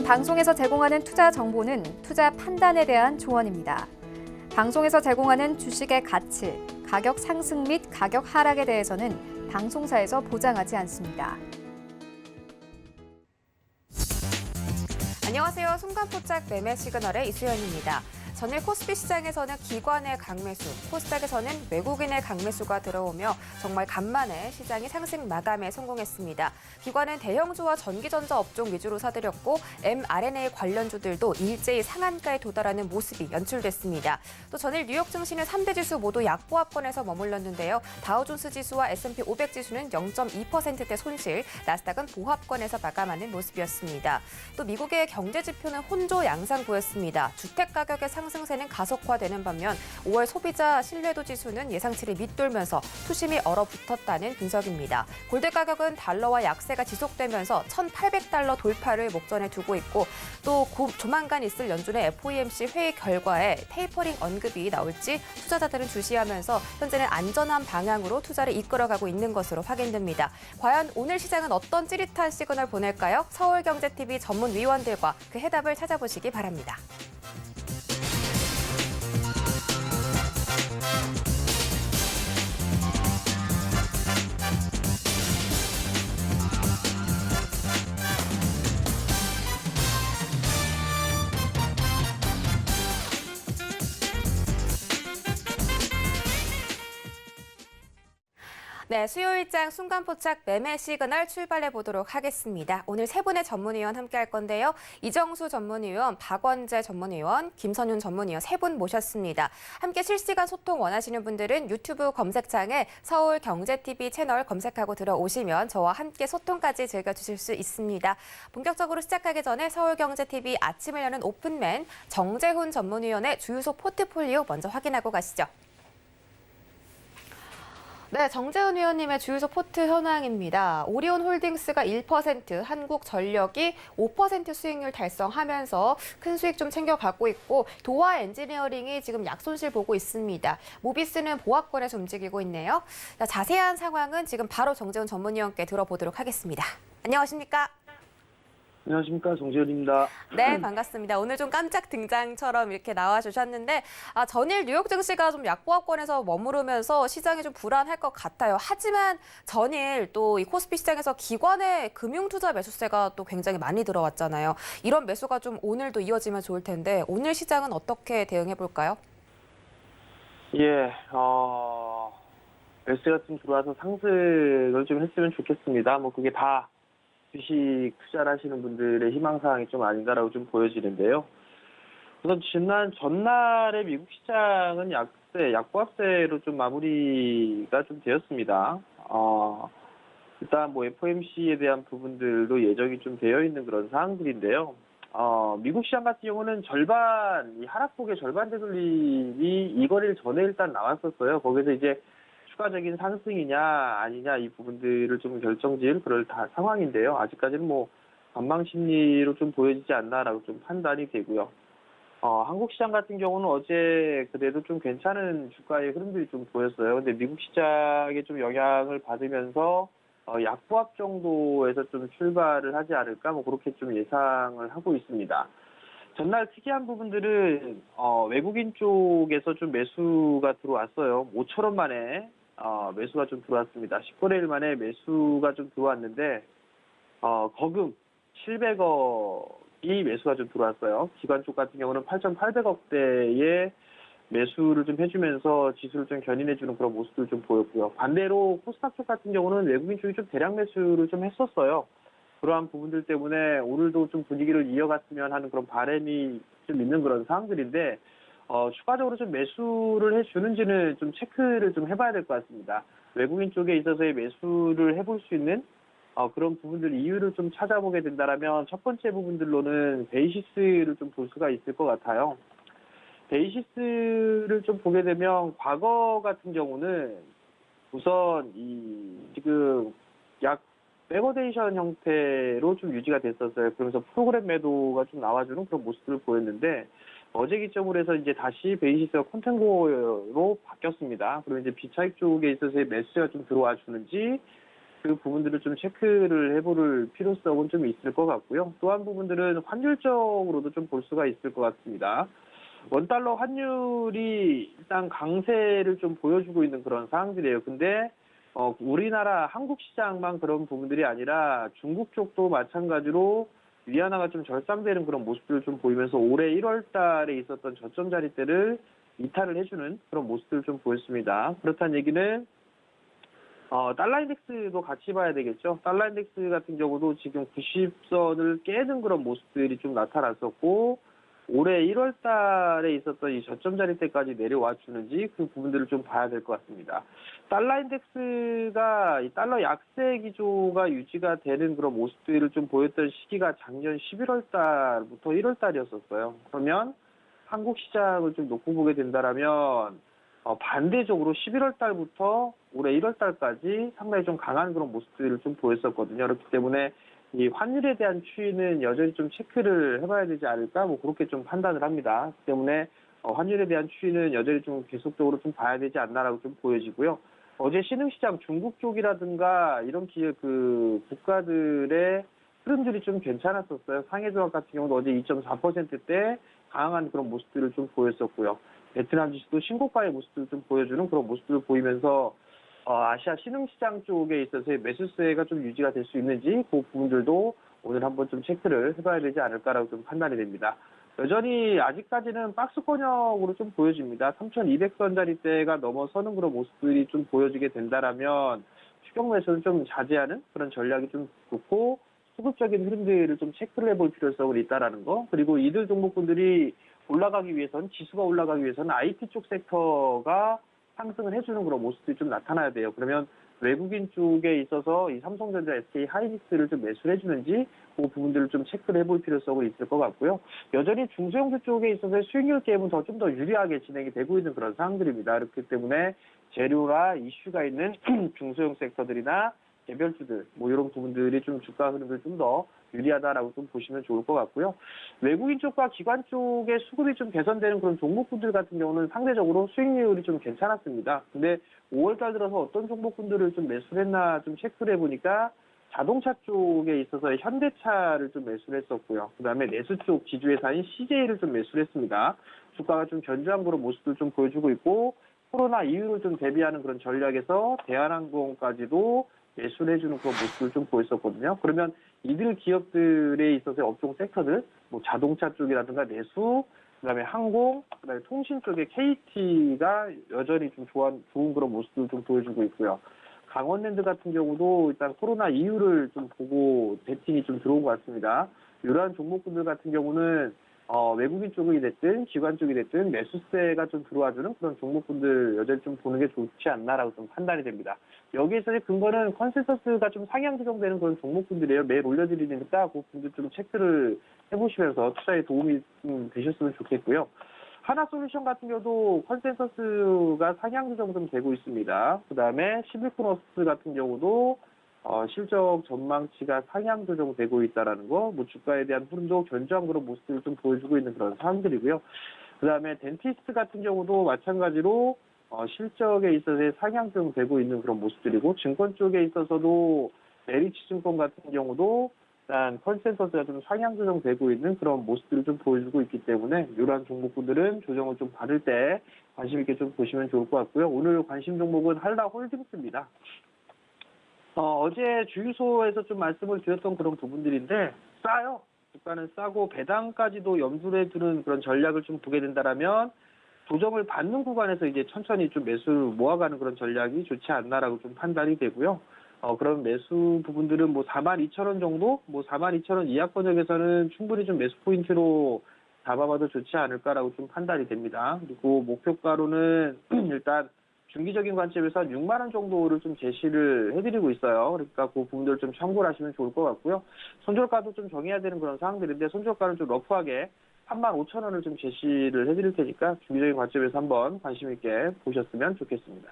방송에서 제공하는 투자 정보는 투자 판단에 대한 조언입니다. 방송에서 제공하는 주식의 가치, 가격 상승 및 가격 하락에 대해서는 방송사에서 보장하지 않습니다. 안녕하세요. 순간포착 매매 시그널의 이수연입니다. 전일 코스피 시장에서는 기관의 강매수, 코스닥에서는 외국인의 강매수가 들어오며 정말 간만에 시장이 상승 마감에 성공했습니다. 기관은 대형주와 전기전자 업종 위주로 사들였고 mRNA 관련주들도 일제히 상한가에 도달하는 모습이 연출됐습니다. 또 전일 뉴욕 증시는 3대 지수 모두 약보합권에서 머물렀는데요. 다우존스 지수와 S&P 500 지수는 0.2%대 손실, 나스닥은 보합권에서 마감하는 모습이었습니다. 또 미국의 경제 지표는 혼조 양상 보였습니다. 주택 가격의 상승세는 가속화되는 반면 5월 소비자 신뢰도 지수는 예상치를 밑돌면서 투심이 얼어붙었다는 분석입니다. 골드 가격은 달러와 약세가 지속되면서 1,800달러 돌파를 목전에 두고 있고 또 조만간 있을 연준의 FOMC 회의 결과에 테이퍼링 언급이 나올지 투자자들은 주시하면서 현재는 안전한 방향으로 투자를 이끌어가고 있는 것으로 확인됩니다. 과연 오늘 시장은 어떤 찌릿한 시그널 보낼까요? 서울경제TV 전문위원들과 그 해답을 찾아보시기 바랍니다. 네, 수요일장 순간포착 매매 시그널 출발해 보도록 하겠습니다. 오늘 세 분의 전문위원 함께 할 건데요. 이정수 전문위원, 박원재 전문위원, 김선윤 전문위원 세 분 모셨습니다. 함께 실시간 소통 원하시는 분들은 유튜브 검색창에 서울경제TV 채널 검색하고 들어오시면 저와 함께 소통까지 즐겨주실 수 있습니다. 본격적으로 시작하기 전에 서울경제TV 아침을 여는 오픈맨 정재훈 전문위원의 주유소 포트폴리오 먼저 확인하고 가시죠. 네, 정재훈 위원님의 주유소 포트 현황입니다. 오리온홀딩스가 1%, 한국전력이 5% 수익률 달성하면서 큰 수익 좀 챙겨가고 있고 도화 엔지니어링이 지금 약손실 보고 있습니다. 모비스는 보합권에서 움직이고 있네요. 자, 자세한 상황은 지금 바로 정재훈 전문위원께 들어보도록 하겠습니다. 안녕하십니까? 안녕하십니까, 정재훈입니다. 네, 반갑습니다. 오늘 좀 깜짝 등장처럼 이렇게 나와주셨는데 전일 뉴욕 증시가 좀 약보합권에서 머무르면서 시장이 좀 불안할 것 같아요. 하지만 전일 또 이 코스피 시장에서 기관의 금융투자 매수세가 또 굉장히 많이 들어왔잖아요. 이런 매수가 좀 오늘도 이어지면 좋을 텐데 오늘 시장은 어떻게 대응해 볼까요? 예, 매수가 좀 들어와서 상승을 좀 했으면 좋겠습니다. 뭐 그게 다 주식 투자를 하시는 분들의 희망사항이 좀 아닌가라고 좀 보여지는데요. 우선 전날에 미국 시장은 약보합세로 좀 마무리가 좀 되었습니다. 일단 뭐 FOMC에 대한 부분들도 예정이 좀 되어 있는 그런 사항들인데요. 미국 시장 같은 경우는 이 하락폭의 절반 되돌림이 2거래일 전에 일단 나왔었어요. 거기서 이제 추가적인 상승이냐 아니냐 이 부분들을 좀 결정지을 그럴 상황인데요. 아직까지는 뭐 관망 심리로 좀 보여지지 않나라고 좀 판단이 되고요. 한국 시장 같은 경우는 어제 그래도 좀 괜찮은 주가의 흐름들이 좀 보였어요. 근데 미국 시장에 좀 영향을 받으면서 약보합 정도에서 좀 출발을 하지 않을까 뭐 그렇게 좀 예상을 하고 있습니다. 전날 특이한 부분들은 외국인 쪽에서 좀 매수가 들어왔어요. 5천 원 만에 매수가 좀 들어왔습니다. 10거래일 만에 매수가 좀 들어왔는데 거금 700억이 매수가 좀 들어왔어요. 기관 쪽 같은 경우는 8,800억대의 매수를 좀 해주면서 지수를 좀 견인해주는 그런 모습을 좀 보였고요. 반대로 코스닥 쪽 같은 경우는 외국인 쪽이 좀 대량 매수를 좀 했었어요. 그러한 부분들 때문에 오늘도 좀 분위기를 이어갔으면 하는 그런 바람이 좀 있는 그런 상황들인데 추가적으로 좀 매수를 해주는지는 좀 체크를 좀 해봐야 될 것 같습니다. 외국인 쪽에 있어서의 매수를 해볼 수 있는 그런 부분들 이유를 좀 찾아보게 된다면 첫 번째 부분들로는 베이시스를 좀 볼 수가 있을 것 같아요. 베이시스를 좀 보게 되면 과거 같은 경우는 우선 지금 약 백어데이션 형태로 좀 유지가 됐었어요. 그러면서 프로그램 매도가 좀 나와주는 그런 모습을 보였는데 어제 기점으로 해서 이제 다시 베이시스가 콘텐고로 바뀌었습니다. 그리고 이제 비차익 쪽에 있어서의 매수가 좀 들어와 주는지 그 부분들을 좀 체크를 해볼 필요성은 좀 있을 것 같고요. 또 한 부분들은 환율적으로도 좀 볼 수가 있을 것 같습니다. 원달러 환율이 일단 강세를 좀 보여주고 있는 그런 상황들이에요. 근데 우리나라 한국 시장만 그런 부분들이 아니라 중국 쪽도 마찬가지로 위안화가 좀 절상되는 그런 모습들을 좀 보이면서 올해 1월 달에 있었던 저점 자리대를 이탈을 해주는 그런 모습들을 좀 보였습니다. 그렇다는 얘기는 달러 인덱스도 같이 봐야 되겠죠. 달러 인덱스 같은 경우도 지금 90선을 깨는 그런 모습들이 좀 나타났었고, 올해 1월 달에 있었던 이 저점 자리 때까지 내려와 주는지 그 부분들을 좀 봐야 될 것 같습니다. 달러 인덱스가 이 달러 약세 기조가 유지가 되는 그런 모습들을 좀 보였던 시기가 작년 11월 달부터 1월 달이었었어요. 그러면 한국 시장을 좀 놓고 보게 된다라면 반대적으로 11월 달부터 올해 1월 달까지 상당히 좀 강한 그런 모습들을 좀 보였었거든요. 그렇기 때문에 이 환율에 대한 추이는 여전히 좀 체크를 해봐야 되지 않을까, 뭐 그렇게 좀 판단을 합니다. 그렇기 때문에 환율에 대한 추이는 여전히 좀 계속적으로 좀 봐야 되지 않나라고 좀 보여지고요. 어제 신흥시장 중국 쪽이라든가 이런 그 국가들의 흐름들이 좀 괜찮았었어요. 상해조합 같은 경우도 어제 2.4%대 강한 그런 모습들을 좀 보였었고요. 베트남 지수도 신고가의 모습들을 좀 보여주는 그런 모습들을 보이면서 아시아 신흥시장 쪽에 있어서의 매수세가 좀 유지가 될 수 있는지 그 부분들도 오늘 한번 좀 체크를 해봐야 되지 않을까라고 좀 판단이 됩니다. 여전히 아직까지는 박스권역으로 좀 보여집니다. 3,200선 자리대가 넘어서는 그런 모습들이 좀 보여지게 된다라면 추격 매수는 좀 자제하는 그런 전략이 좀 좋고, 수급적인 흐름들을 좀 체크를 해볼 필요성이 있다라는 거. 그리고 이들 종목군들이 올라가기 위해서는, 지수가 올라가기 위해서는 IT 쪽 섹터가 상승을 해주는 그런 모습들이 좀 나타나야 돼요. 그러면 외국인 쪽에 있어서 이 삼성전자, SK 하이닉스를 좀 매수를 해주는지 그 부분들을 좀 체크를 해볼 필요성이 있을 것 같고요. 여전히 중소형주 쪽에 있어서의 수익률 게임은 좀 더 유리하게 진행이 되고 있는 그런 상황들입니다. 그렇기 때문에 재료나 이슈가 있는 중소형 섹터들이나 개별주들, 뭐 이런 부분들이 좀 주가 흐름을 좀 더 유리하다라고 좀 보시면 좋을 것 같고요. 외국인 쪽과 기관 쪽의 수급이 좀 개선되는 그런 종목군들 같은 경우는 상대적으로 수익률이 좀 괜찮았습니다. 근데 5월달 들어서 어떤 종목군들을 좀 매수를 했나 좀 체크를 해보니까 자동차 쪽에 있어서 현대차를 좀 매수를 했었고요. 그 다음에 내수 쪽 지주회사인 CJ를 좀 매수를 했습니다. 주가가 좀 견조한 그런 모습을 좀 보여주고 있고, 코로나 이후를 좀 대비하는 그런 전략에서 대한항공까지도 매수를 해주는 그런 모습을 좀 보였었거든요. 그러면 이들 기업들에 있어서 업종 섹터들, 뭐 자동차 쪽이라든가 내수, 그다음에 항공, 그다음에 통신 쪽에 KT가 여전히 좀 좋은 그런 모습을 좀 보여주고 있고요. 강원랜드 같은 경우도 일단 코로나 이후를 좀 보고 베팅이 좀 들어온 것 같습니다. 이러한 종목군들 같은 경우는 외국인 쪽이 됐든 기관 쪽이 됐든 매수세가 좀 들어와주는 그런 종목군들 여전히 좀 보는 게 좋지 않나라고 좀 판단이 됩니다. 여기에서의 근거는 컨센서스가 좀 상향 조정되는 그런 종목군들이에요. 매일 올려드리니까 그 부분들 좀 체크를 해보시면서 투자에 도움이 좀 되셨으면 좋겠고요. 하나솔루션 같은 경우도 컨센서스가 상향 조정 좀 되고 있습니다. 그 다음에 11코너스 같은 경우도 실적 전망치가 상향 조정되고 있다라는 거, 뭐 주가에 대한 흐름도 견조한 그런 모습을 좀 보여주고 있는 그런 상황들이고요. 그 다음에 덴티스트 같은 경우도 마찬가지로 실적에 있어서 상향 조정되고 있는 그런 모습들이고, 증권 쪽에 있어서도 메리츠 증권 같은 경우도 일단 컨센서스가 좀 상향 조정되고 있는 그런 모습들을 좀 보여주고 있기 때문에 이러한 종목군들은 조정을 좀 받을 때 관심 있게 좀 보시면 좋을 것 같고요. 오늘 관심 종목은 한라홀딩스입니다. 어제 주유소에서 좀 말씀을 드렸던 그런 부분들인데 싸요. 주가는 싸고 배당까지도 염두에 두는 그런 전략을 좀 보게 된다라면 조정을 받는 구간에서 이제 천천히 좀 매수를 모아가는 그런 전략이 좋지 않나라고 좀 판단이 되고요. 그런 매수 부분들은 뭐 42,000원 정도, 뭐 42,000원 이하권역에서는 충분히 좀 매수 포인트로 잡아봐도 좋지 않을까라고 좀 판단이 됩니다. 그리고 목표가로는 일단 중기적인 관점에서 한 6만 원 정도를 좀 제시를 해드리고 있어요. 그러니까 그 부분들 좀 참고를 하시면 좋을 것 같고요. 손절가도 좀 정해야 되는 그런 상황들인데 손절가는 좀 러프하게 35,000원을 좀 제시를 해드릴 테니까 중기적인 관점에서 한번 관심 있게 보셨으면 좋겠습니다.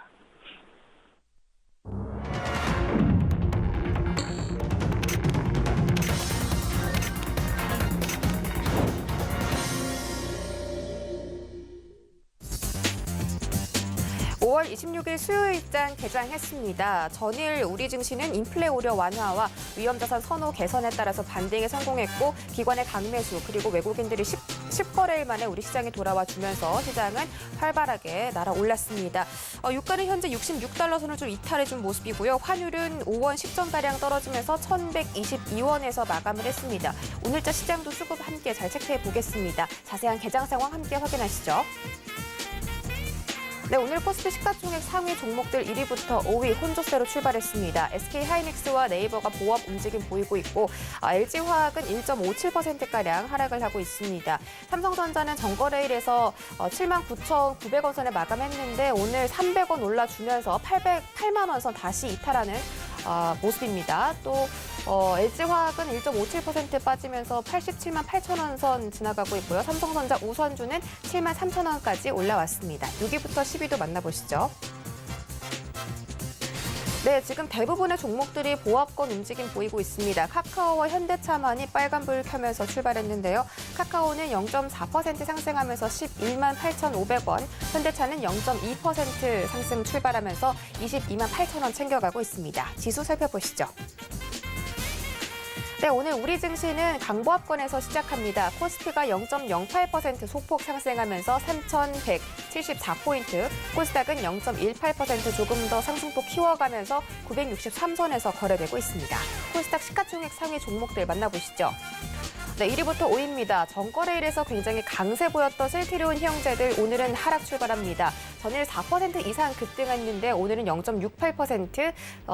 5월 26일 수요일장 개장했습니다. 전일 우리 증시는 인플레 우려 완화와 위험자산 선호 개선에 따라서 반등에 성공했고 기관의 강매수 그리고 외국인들이 10거래일 만에 우리 시장에 돌아와 주면서 시장은 활발하게 날아올랐습니다. 유가는 현재 66달러 선을 좀 이탈해준 모습이고요. 환율은 5원 10전가량 떨어지면서 1,122원에서 마감을 했습니다. 오늘자 시장도 수급 함께 잘 체크해 보겠습니다. 자세한 개장 상황 함께 확인하시죠. 네, 오늘 코스피 시가총액 상위 종목들 1위부터 5위 혼조세로 출발했습니다. SK하이닉스와 네이버가 보합 움직임 보이고 있고 LG화학은 1.57%가량 하락을 하고 있습니다. 삼성전자는 전거래일에서 79,900원 선에 마감했는데 오늘 300원 올라주면서 8만 원 선 다시 이탈하는 모습입니다. 또 LG화학은 1.57% 빠지면서 87만 8천 원 선 지나가고 있고요. 삼성전자 우선주는 7만 3천 원까지 올라왔습니다. 6위부터 10위도 만나보시죠. 네, 지금 대부분의 종목들이 보합권 움직임 보이고 있습니다. 카카오와 현대차만이 빨간불 켜면서 출발했는데요. 카카오는 0.4% 상승하면서 11만 8,500원, 현대차는 0.2% 상승 출발하면서 22만 8천 원 챙겨가고 있습니다. 지수 살펴보시죠. 네, 오늘 우리 증시는 강보합권에서 시작합니다. 코스피가 0.08% 소폭 상승하면서 3,174포인트, 코스닥은 0.18% 조금 더 상승폭 키워가면서 963선에서 거래되고 있습니다. 코스닥 시가총액 상위 종목들 만나보시죠. 네, 1위부터 5위입니다. 전거래일에서 굉장히 강세 보였던 셀트리온 형제들 오늘은 하락 출발합니다. 전일 4% 이상 급등했는데 오늘은 0.68%,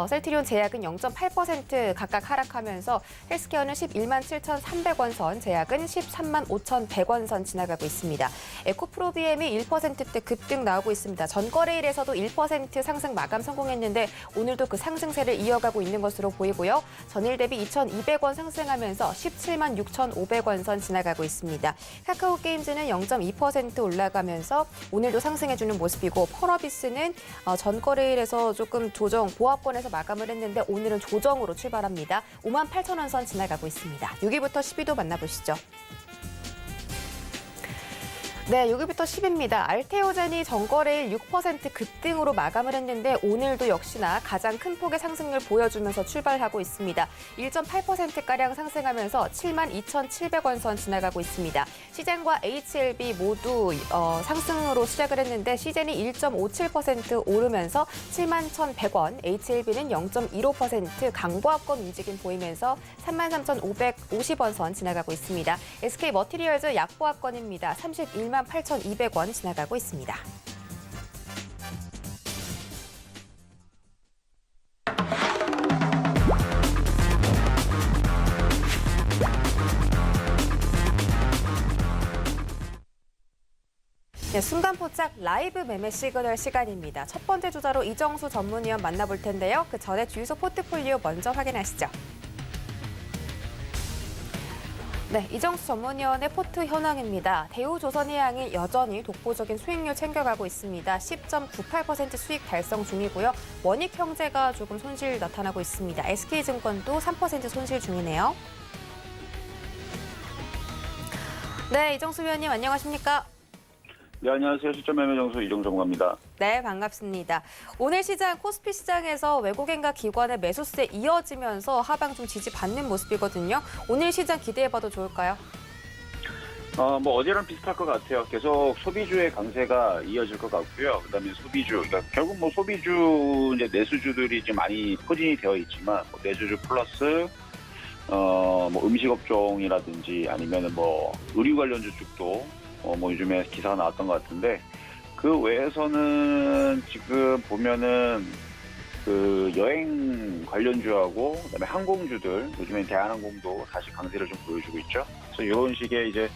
셀트리온 제약은 0.8% 각각 하락하면서 헬스케어는 11만 7,300원 선, 제약은 13만 5,100원 선 지나가고 있습니다. 에코프로비엠이 1%대 급등 나오고 있습니다. 전거래일에서도 1% 상승 마감 성공했는데 오늘도 그 상승세를 이어가고 있는 것으로 보이고요. 전일 대비 2,200원 상승하면서 17만 6,500원 선 지나가고 있습니다. 카카오게임즈는 0.2% 올라가면서 오늘도 상승해주는 모습이고 펄어비스는 전거래일에서 조금 보합권에서 마감을 했는데 오늘은 조정으로 출발합니다. 5만 8천 원 선 지나가고 있습니다. 6위부터 10위도 만나보시죠. 네, 6위부터 10위입니다. 알테오젠이 전거래일 6% 급등으로 마감을 했는데 오늘도 역시나 가장 큰 폭의 상승률 보여주면서 출발하고 있습니다. 1.8%가량 상승하면서 7만 2,700원 선 지나가고 있습니다. 시젠과 HLB 모두 상승으로 시작을 했는데 시젠이 1.57% 오르면서 7만 1,100원, HLB는 0.15% 강보합권 움직임 보이면서 3만 3,550원 선 지나가고 있습니다. SK머티리얼즈 약보합권입니다. 31만 8,200원 지나가고 있습니다. 네, 순간포착 라이브 매매 시그널 시간입니다. 첫 번째 주자로 이정수 전문위원 만나볼 텐데요. 그 전에 주유소 포트폴리오 먼저 확인하시죠. 네, 이정수 전문위원의 포트 현황입니다. 대우조선해양이 여전히 독보적인 수익률 챙겨가고 있습니다. 10.98% 수익 달성 중이고요. 원익형제가 조금 손실 나타나고 있습니다. SK증권도 3% 손실 중이네요. 네, 이정수 위원님 안녕하십니까? 네, 안녕하세요. 시점매매정수 이정정과입니다. 네, 반갑습니다. 오늘 시장 코스피 시장에서 외국인과 기관의 매수세 이어지면서 하방 좀 지지받는 모습이거든요. 오늘 시장 기대해봐도 좋을까요? 어제랑 비슷할 것 같아요. 계속 소비주의 강세가 이어질 것 같고요. 그다음에 소비주, 그러니까 결국 소비주 이제 내수주들이 좀 많이 포진이 되어 있지만 내수주 플러스 음식업종이라든지 아니면은 의류 관련주 쪽도 요즘에 기사가 나왔던 것 같은데 그 외에서는 지금 보면은 그 여행 관련주하고 그다음에 항공주들 요즘엔 대한항공도 다시 강세를 좀 보여주고 있죠. 그래서 이런 식의 이제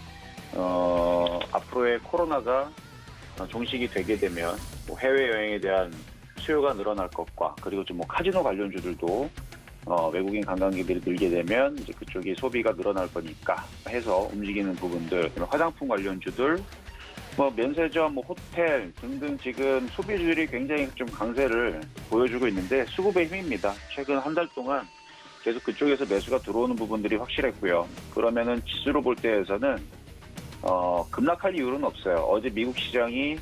앞으로의 코로나가 종식이 되게 되면 해외 여행에 대한 수요가 늘어날 것과 그리고 좀 카지노 관련주들도 외국인 관광객들이 늘게 되면 이제 그쪽이 소비가 늘어날 거니까 해서 움직이는 부분들, 화장품 관련주들, 면세점, 호텔 등등 지금 소비주들이 굉장히 좀 강세를 보여주고 있는데 수급의 힘입니다. 최근 한 달 동안 계속 그쪽에서 매수가 들어오는 부분들이 확실했고요. 그러면은 지수로 볼 때에서는 급락할 이유는 없어요. 어제 미국 시장이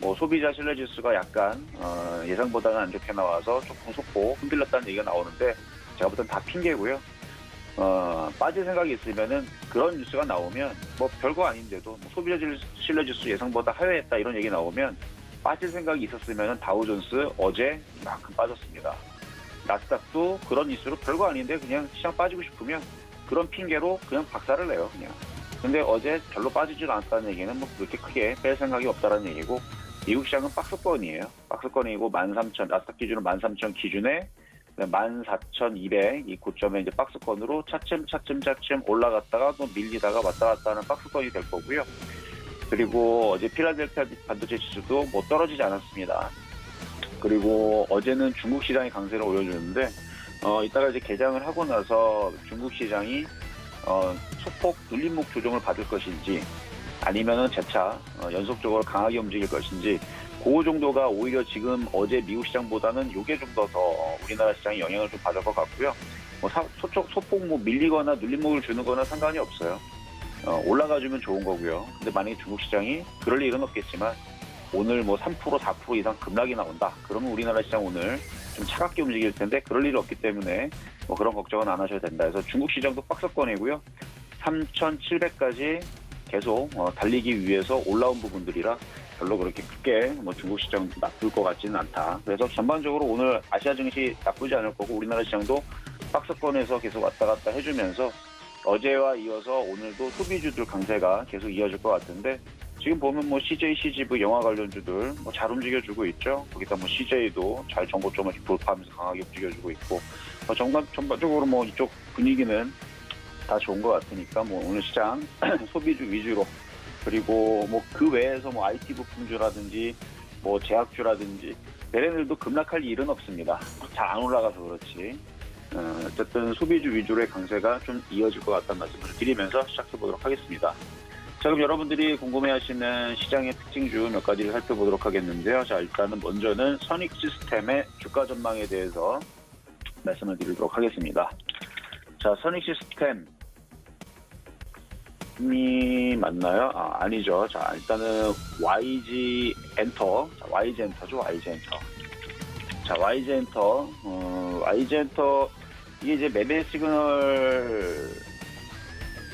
뭐 소비자 신뢰 지수가 약간 예상보다는 안 좋게 나와서 조금 속보 흔들렸다는 얘기가 나오는데 제가 볼 땐 다 핑계고요. 빠질 생각이 있으면은 그런 뉴스가 나오면 뭐 별거 아닌데도 뭐 소비자 신뢰 지수 예상보다 하회했다 이런 얘기 나오면 빠질 생각이 있었으면은 다우존스 어제 이만큼 빠졌습니다. 나스닥도 그런 뉴스로 별거 아닌데 그냥 시장 빠지고 싶으면 그런 핑계로 그냥 박살을 내요, 그냥. 근데 어제 별로 빠지지도 않았다는 얘기는 뭐 그렇게 크게 뺄 생각이 없다는 얘기고, 미국 시장은 박스권이에요. 박스권이고 13,000, 나스닥 기준으로 13,000 기준에 14,200 이 고점에 이제 박스권으로 차츰 올라갔다가 또 밀리다가 왔다 갔다 하는 박스권이 될 거고요. 그리고 어제 필라델피아 반도체 지수도 뭐 떨어지지 않았습니다. 그리고 어제는 중국 시장이 강세를 올려주는데 이따가 이제 개장을 하고 나서 중국 시장이 소폭 눌림목 조정을 받을 것인지 아니면은 재차 연속적으로 강하게 움직일 것인지, 그 정도가 오히려 지금 어제 미국 시장보다는 요게 좀 더 우리나라 시장에 영향을 좀 받을 것 같고요. 뭐 소폭 뭐 밀리거나 눌림목을 주는 거나 상관이 없어요. 올라가주면 좋은 거고요. 근데 만약에 중국 시장이 그럴 일은 없겠지만 오늘 뭐 3%, 4% 이상 급락이 나온다. 그러면 우리나라 시장 오늘 좀 차갑게 움직일 텐데 그럴 일이 없기 때문에 뭐 그런 걱정은 안 하셔도 된다. 그래서 중국 시장도 박스권이고요. 3,700까지 계속 달리기 위해서 올라온 부분들이라 별로 그렇게 크게 뭐 중국 시장 나쁠 것 같지는 않다. 그래서 전반적으로 오늘 아시아 증시 나쁘지 않을 거고 우리나라 시장도 박스권에서 계속 왔다 갔다 해주면서 어제와 이어서 오늘도 소비주들 강세가 계속 이어질 것 같은데, 지금 보면 뭐 CJ, CGV 영화 관련주들 뭐 잘 움직여주고 있죠. 거기다 뭐 CJ도 잘 정고점을 돌파하면서 강하게 움직여주고 있고, 전반적으로 뭐 이쪽 분위기는 다 좋은 것 같으니까 뭐 오늘 시장 소비주 위주로, 그리고 뭐 그 외에서 뭐 IT 부품주라든지 뭐 제약주라든지 얘네들도 급락할 일은 없습니다. 잘 안 올라가서 그렇지. 어쨌든 소비주 위주로의 강세가 좀 이어질 것 같다는 말씀을 드리면서 시작해보도록 하겠습니다. 자, 그럼 여러분들이 궁금해하시는 시장의 특징주 몇 가지를 살펴보도록 하겠는데요. 자, 일단은 먼저는 선익 시스템의 주가 전망에 대해서 말씀을 드리도록 하겠습니다. 자, 선익 시스템이 맞나요? 아니죠. 자, 일단은 YG 엔터. 자, YG 엔터죠, YG 엔터. 자, YG 엔터. YG 엔터, 이게 이제 매매 시그널,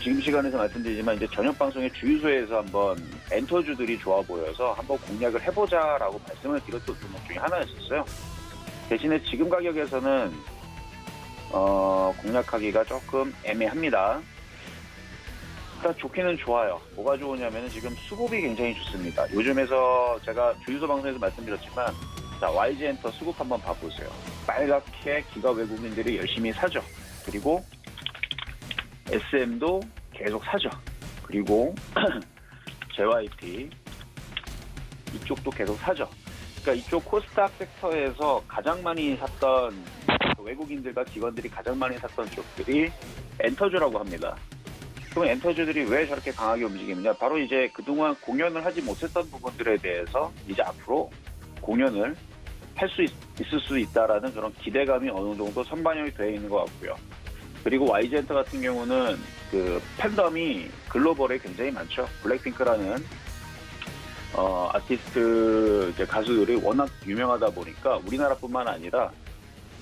지금 시간에서 말씀드리지만 이제 저녁 방송의 주유소에서 한번 엔터주들이 좋아 보여서 한번 공략을 해보자라고 말씀을 드렸던 종목 중에 하나였었어요. 대신에 지금 가격에서는 공략하기가 조금 애매합니다. 일단 좋기는 좋아요. 뭐가 좋으냐면 지금 수급이 굉장히 좋습니다. 요즘에서 제가 주유소 방송에서 말씀드렸지만, 자, YG 엔터 수급 한번 봐보세요. 빨갛게 기가 외국인들이 열심히 사죠. 그리고 SM도 계속 사죠. 그리고 JYP 이쪽도 계속 사죠. 그러니까 이쪽 코스닥 섹터에서 가장 많이 샀던, 외국인들과 기관들이 가장 많이 샀던 쪽들이 엔터주라고 합니다. 그럼 엔터주들이 왜 저렇게 강하게 움직이느냐? 바로 이제 그동안 공연을 하지 못했던 부분들에 대해서 이제 앞으로 공연을 할 수 있을 수 있다라는 그런 기대감이 어느 정도 선반영이 되어 있는 것 같고요. 그리고 YG 엔터 같은 경우는 그 팬덤이 글로벌에 굉장히 많죠. 블랙핑크라는 아티스트 이제 가수들이 워낙 유명하다 보니까 우리나라뿐만 아니라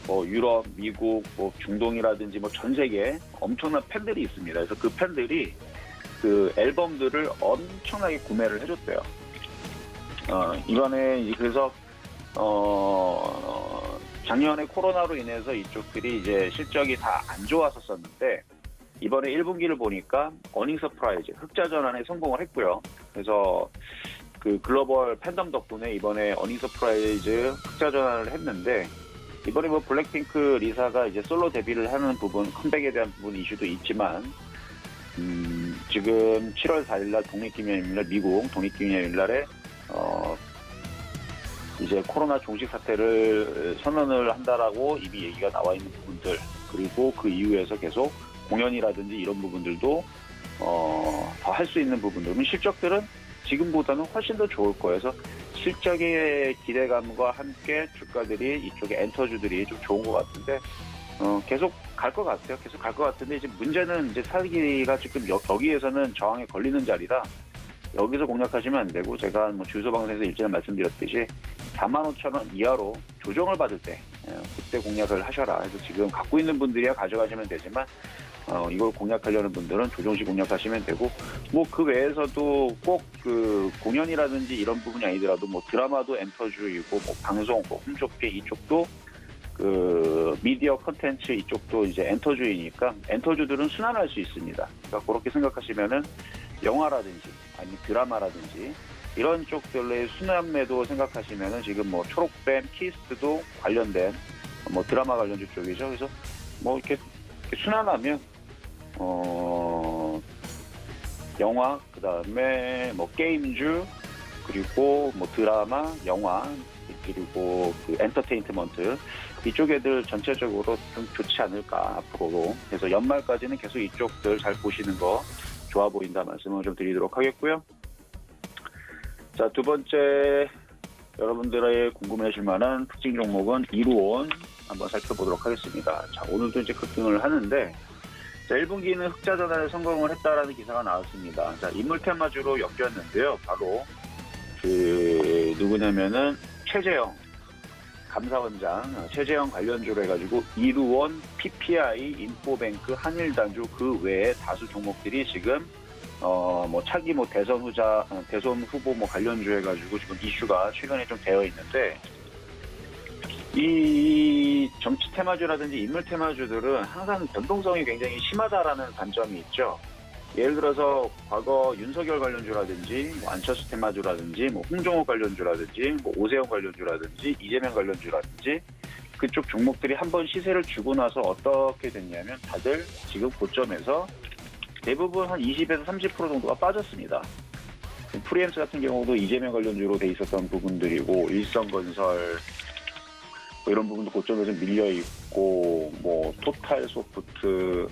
뭐 유럽, 미국, 뭐 중동이라든지 뭐 전 세계에 엄청난 팬들이 있습니다. 그래서 그 팬들이 그 앨범들을 엄청나게 구매를 해줬대요. 이번에 그래서 작년에 코로나로 인해서 이쪽들이 이제 실적이 다 안 좋았었는데 이번에 1분기를 보니까 어닝 서프라이즈, 흑자 전환에 성공을 했고요. 그래서 그 글로벌 팬덤 덕분에 이번에 어닝 서프라이즈 흑자 전환을 했는데, 이번에 뭐 블랙핑크 리사가 이제 솔로 데뷔를 하는 부분, 컴백에 대한 부분 이슈도 있지만, 지금 7월 4일날 독립기념일날, 미국 독립기념일날에 이제 코로나 종식 사태를 선언을 한다라고 이미 얘기가 나와 있는 부분들, 그리고 그 이후에서 계속 공연이라든지 이런 부분들도 더 할 수 있는 부분들은 실적들은 지금보다는 훨씬 더 좋을 거예요. 그래서 실적의 기대감과 함께 주가들이, 이쪽에 엔터주들이 좀 좋은 것 같은데 계속 갈 것 같아요. 계속 갈 것 같은데 이제 문제는 이제 사기가 지금 여기에서는 저항에 걸리는 자리라 여기서 공략하시면 안 되고 제가 뭐 주유소 방송에서 일전에 말씀드렸듯이 45,000원 이하로 조정을 받을 때 그때 공략을 하셔라. 그래서 지금 갖고 있는 분들이야 가져가시면 되지만 이걸 공략하려는 분들은 조정시 공략하시면 되고 뭐 그 외에서도 꼭 그 공연이라든지 이런 부분이 아니더라도 뭐 드라마도 엔터주이고 뭐 방송, 뭐 홈쇼핑 이쪽도 그 미디어 컨텐츠 이쪽도 이제 엔터주이니까 엔터주들은 순환할 수 있습니다. 그러니까 그렇게 생각하시면은 영화라든지 아니면 드라마라든지 이런 쪽들의 순환매도 생각하시면은 지금 뭐 초록뱀, 키스트도 관련된 뭐 드라마 관련주 쪽이죠. 그래서 뭐 이렇게 순환하면 영화, 그 다음에 뭐 게임주, 그리고 뭐 드라마, 영화, 그리고 그 엔터테인먼트 이쪽 애들 전체적으로 좀 좋지 않을까 앞으로. 그래서 연말까지는 계속 이쪽들 잘 보시는 거 좋아 보인다 말씀을 좀 드리도록 하겠고요. 자, 두 번째 여러분들의 궁금해하실 만한 특징 종목은 이루온 한번 살펴보도록 하겠습니다. 자, 오늘도 이제 급등을 하는데 자, 1분기는 흑자 전환에 성공을 했다라는 기사가 나왔습니다. 자, 인물 테마주로 엮였는데요. 바로 그 누구냐면은 최재형 감사원장, 최재형 관련주로 해가지고 이루온, PPI, 인포뱅크, 한일단주 그 외에 다수 종목들이 지금 뭐 차기 뭐 대선 후보 뭐 관련주 해가지고 지금 이슈가 최근에 좀 되어 있는데 이 정치 테마주라든지 인물 테마주들은 항상 변동성이 굉장히 심하다라는 단점이 있죠. 예를 들어서 과거 윤석열 관련주라든지 뭐 안철수 테마주라든지 뭐 홍정호 관련주라든지 뭐 오세훈 관련주라든지 이재명 관련주라든지 그쪽 종목들이 한번 시세를 주고 나서 어떻게 됐냐면 다들 지금 고점에서 대부분 한 20에서 30% 정도가 빠졌습니다. 프리엠스 같은 경우도 이재명 관련주로 돼 있었던 부분들이고 일성건설 뭐 이런 부분도 고점에서 밀려 있고 뭐 토탈 소프트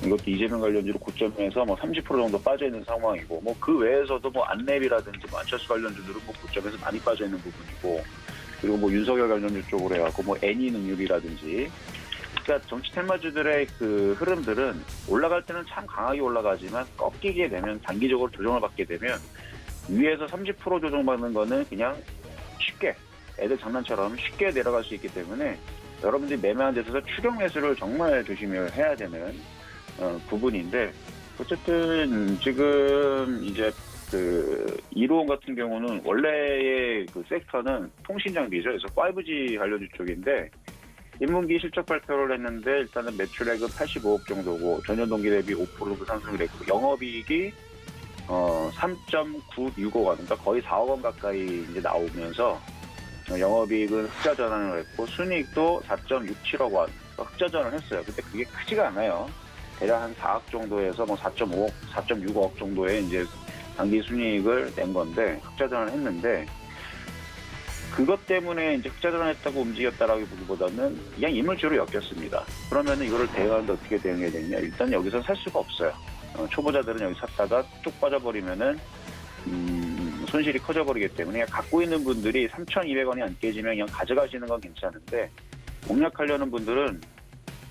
이것도 이재명 관련주로 고점에서 뭐 30% 정도 빠져 있는 상황이고 뭐 그 외에서도 뭐 안랩이라든지 뭐 안철수 관련주들은 뭐 고점에서 많이 빠져 있는 부분이고 그리고 뭐 윤석열 관련주 쪽으로 해갖고 뭐 애니 능률이라든지 그러니까 정치 테마주들의 그 흐름들은 올라갈 때는 참 강하게 올라가지만 꺾이게 되면 단기적으로 조정을 받게 되면 위에서 30% 조정받는 거는 그냥 쉽게 애들 장난처럼 쉽게 내려갈 수 있기 때문에 여러분들이 매매한 데서 추격 매수를 정말 조심을 해야 되는 부분인데 어쨌든 지금 이제 그 이루온 같은 경우는 원래의 그 섹터는 통신 장비죠. 그래서 5G 관련주 쪽인데 1분기 실적 발표를 했는데 일단은 매출액은 85억 정도고 전년 동기 대비 5% 상승을 했고 영업이익이 3.965억 원, 그러니까 거의 4억 원 가까이 이제 나오면서 영업이익은 흑자 전환을 했고 순이익도 4.67억 원 흑자 전환을 했어요. 근데 그게 크지가 않아요. 대략 한 4억 정도에서 뭐 4.5억, 4.65억 정도의 이제 당기 순이익을 낸 건데 흑자 전환을 했는데 그것 때문에 이제 흑자 전환했다고 움직였다라기보다는 그냥 인물주로 엮였습니다. 그러면 이거를 대응하는데 어떻게 대응해야 되냐? 일단 여기서 살 수가 없어요. 초보자들은 여기 샀다가 쭉 빠져버리면은 손실이 커져버리기 때문에 갖고 있는 분들이 3,200원이 안 깨지면 그냥 가져가시는 건 괜찮은데 공략하려는 분들은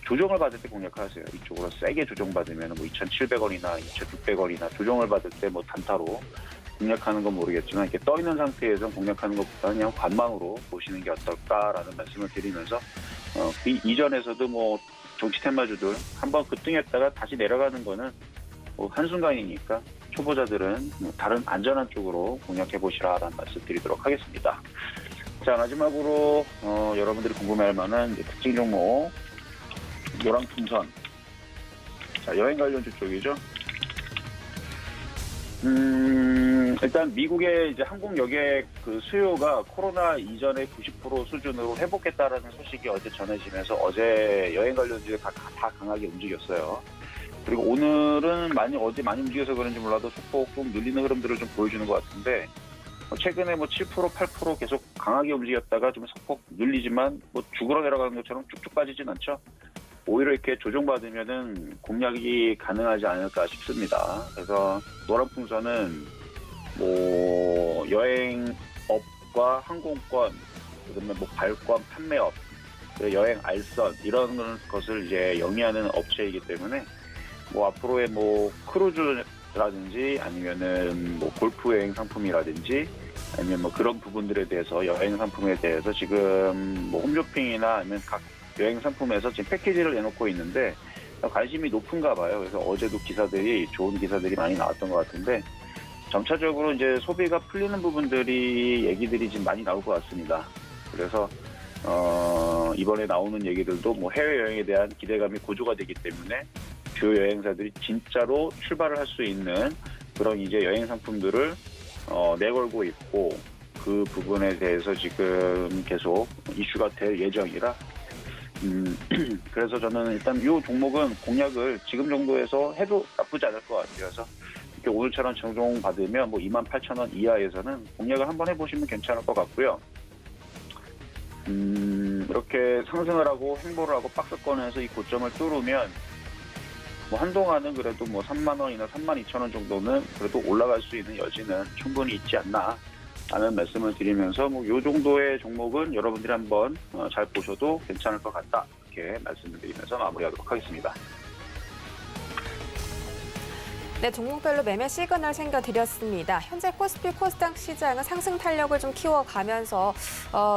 조정을 받을 때 공략하세요. 이쪽으로 세게 조정받으면 뭐 2,700원이나 2,600원이나 조정을 받을 때 뭐 단타로 공략하는 건 모르겠지만 이렇게 떠 있는 상태에서 공략하는 것보다는 그냥 관망으로 보시는 게 어떨까라는 말씀을 드리면서 이전에서도 뭐 정치 테마주들 한번 급등했다가 다시 내려가는 거는 뭐 한순간이니까 초보자들은 뭐 다른 안전한 쪽으로 공략해 보시라라는 말씀 드리도록 하겠습니다. 자, 마지막으로 여러분들이 궁금해할 만한 특징 종목 노랑풍선. 자, 여행 관련주 쪽이죠. 일단 미국의 이제 항공 여객 그 수요가 코로나 이전의 90% 수준으로 회복했다라는 소식이 어제 전해지면서 어제 여행 관련주가 다 강하게 움직였어요. 그리고 오늘은 어제 많이 움직여서 그런지 몰라도 소폭 좀 눌리는 흐름들을 좀 보여주는 것 같은데 최근에 뭐 7%, 8% 계속 강하게 움직였다가 좀 소폭 눌리지만 뭐 죽으러 내려가는 것처럼 쭉쭉 빠지진 않죠. 오히려 이렇게 조정받으면은 공략이 가능하지 않을까 싶습니다. 그래서 노란풍선은 뭐 여행업과 항공권, 그다음에 뭐 발권 판매업, 여행 알선 이런 것을 이제 영위하는 업체이기 때문에 뭐 앞으로의 뭐 크루즈 라든지 아니면은 뭐 골프 여행 상품이라든지 아니면 뭐 그런 부분들에 대해서 여행 상품에 대해서 지금 뭐 홈쇼핑이나 아니면 각 여행 상품에서 지금 패키지를 내놓고 있는데 관심이 높은가 봐요. 그래서 어제도 기사들이 좋은 기사들이 많이 나왔던 것 같은데 점차적으로 이제 소비가 풀리는 부분들이 얘기들이 지금 많이 나올 것 같습니다. 그래서 이번에 나오는 얘기들도 뭐 해외여행에 대한 기대감이 고조가 되기 때문에 주요 여행사들이 진짜로 출발을 할 수 있는 그런 이제 여행 상품들을 내걸고 있고 그 부분에 대해서 지금 계속 이슈가 될 예정이라 그래서 저는 일단 이 종목은 공략을 지금 정도에서 해도 나쁘지 않을 것 같아요. 그래서 이렇게 오늘처럼 정종 받으면 뭐 28,000원 이하에서는 공략을 한번 해보시면 괜찮을 것 같고요. 이렇게 상승을 하고 횡보를 하고 박스권에서 이 고점을 뚫으면 뭐 한동안은 그래도 뭐 3만 원이나 32,000원 정도는 그래도 올라갈 수 있는 여지는 충분히 있지 않나 라는 말씀을 드리면서 뭐 요 정도의 종목은 여러분들이 한번 잘 보셔도 괜찮을 것 같다 이렇게 말씀을 드리면서 마무리하도록 하겠습니다. 네, 종목별로 매매 시그널 챙겨드렸습니다. 현재 코스피 코스닥 시장은 상승 탄력을 좀 키워가면서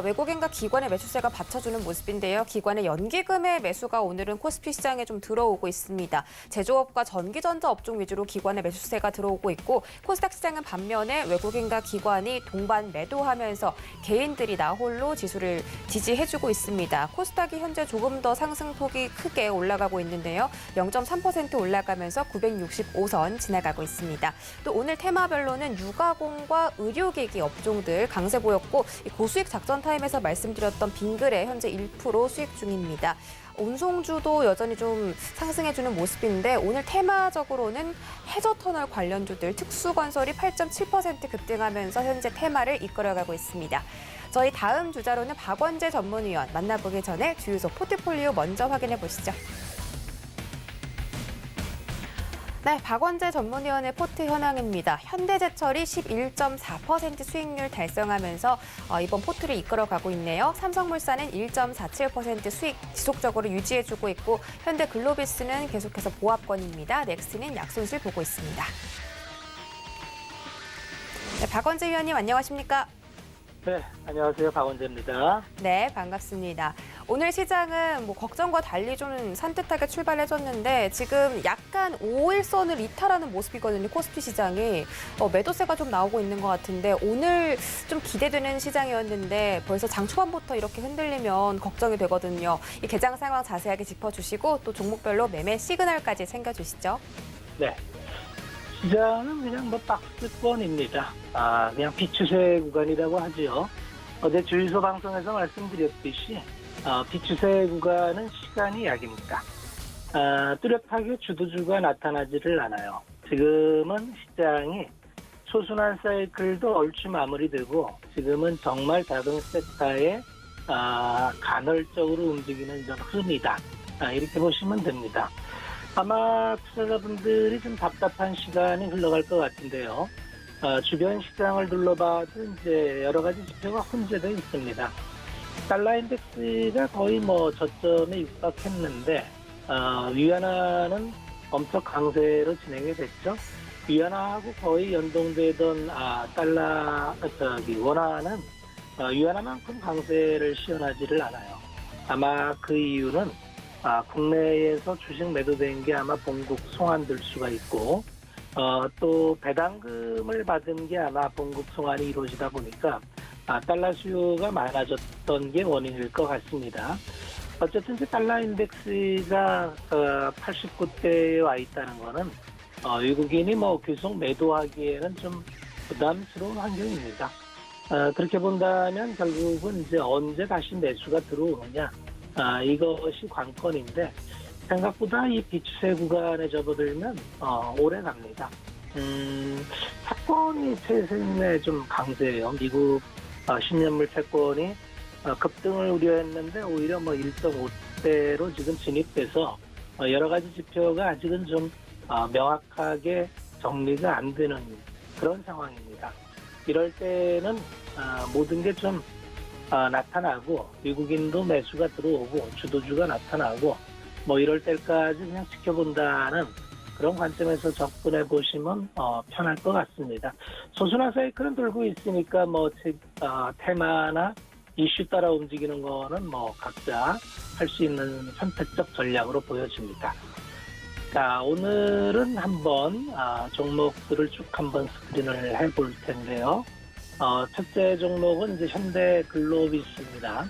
외국인과 기관의 매수세가 받쳐주는 모습인데요. 기관의 연기금의 매수가 오늘은 코스피 시장에 좀 들어오고 있습니다. 제조업과 전기전자 업종 위주로 기관의 매수세가 들어오고 있고 코스닥 시장은 반면에 외국인과 기관이 동반 매도하면서 개인들이 나홀로 지수를 지지해주고 있습니다. 코스닥이 현재 조금 더 상승폭이 크게 올라가고 있는데요. 0.3% 올라가면서 965선 지나가고 있습니다. 또 오늘 테마별로는 유가공과 의료기기 업종들 강세 보였고 고수익 작전 타임에서 말씀드렸던 빙그레 현재 1% 수익 중입니다. 운송주도 여전히 좀 상승해주는 모습인데 오늘 테마적으로는 해저터널 관련주들 특수건설이 8.7% 급등하면서 현재 테마를 이끌어가고 있습니다. 저희 다음 주자로는 박원재 전문위원 만나보기 전에 주유소 포트폴리오 먼저 확인해 보시죠. 네, 박원재 전문위원의 포트 현황입니다. 현대제철이 11.4% 수익률 달성하면서 이번 포트를 이끌어가고 있네요. 삼성물산은 1.47% 수익 지속적으로 유지해주고 있고 현대글로비스는 계속해서 보합권입니다. 넥스는 약손실 보고 있습니다. 네, 박원재 위원님 안녕하십니까? 네, 안녕하세요. 박원재입니다. 네, 반갑습니다. 오늘 시장은 뭐 걱정과 달리 좀 산뜻하게 출발해줬는데 지금 약간 5일선을 이탈하는 모습이거든요. 코스피 시장이 매도세가 좀 나오고 있는 것 같은데 오늘 좀 기대되는 시장이었는데 벌써 장 초반부터 이렇게 흔들리면 걱정이 되거든요. 이 개장 상황 자세하게 짚어주시고 또 종목별로 매매 시그널까지 챙겨주시죠. 네, 시장은 그냥 뭐 박스권입니다. 그냥 비추세 구간이라고 하죠. 어제 주유소 방송에서 말씀드렸듯이 비추세 구간은 시간이 약입니다. 뚜렷하게 주도주가 나타나지를 않아요. 지금은 시장이 초순환 사이클도 얼추 마무리되고 지금은 정말 작은 섹터에 간헐적으로 움직이는 좀 흐름이다. 이렇게 보시면 됩니다. 아마 투자자분들이 좀 답답한 시간이 흘러갈 것 같은데요. 주변 시장을 둘러봐도 이제 여러 가지 지표가 혼재되어 있습니다. 달러 인덱스가 거의 뭐 저점에 육박했는데 위안화는 엄청 강세로 진행이 됐죠. 위안화하고 거의 연동되던 원화는 위안화만큼 강세를 시현하지를 않아요. 아마 그 이유는 국내에서 주식 매도된 게 아마 본국 송환될 수가 있고 또 배당금을 받은 게 아마 본국 송환이 이루어지다 보니까 달러 수요가 많아졌던 게 원인일 것 같습니다. 어쨌든 이제 달러 인덱스가 89대에 와 있다는 거는 외국인이 뭐 계속 매도하기에는 좀 부담스러운 환경입니다. 그렇게 본다면 결국은 이제 언제 다시 매수가 들어오느냐 이것이 관건인데 생각보다 이 비추세 구간에 접어들면 오래 갑니다. 채권이 최근에 좀 강세예요. 미국 10년물 채권이 급등을 우려했는데 오히려 뭐 1.5대로 지금 진입돼서 여러 가지 지표가 아직은 좀 명확하게 정리가 안 되는 그런 상황입니다. 이럴 때는 모든 게 좀 나타나고 외국인도 매수가 들어오고 주도주가 나타나고 뭐 이럴 때까지 그냥 지켜본다는 그런 관점에서 접근해 보시면 편할 것 같습니다. 소수나 사이클은 돌고 있으니까 테마나 이슈 따라 움직이는 거는 각자 할 수 있는 선택적 전략으로 보여집니다. 자, 오늘은 한번 종목들을 쭉 한번 스크린을 해볼 텐데요. 첫째 종목은 이제 현대글로비스입니다.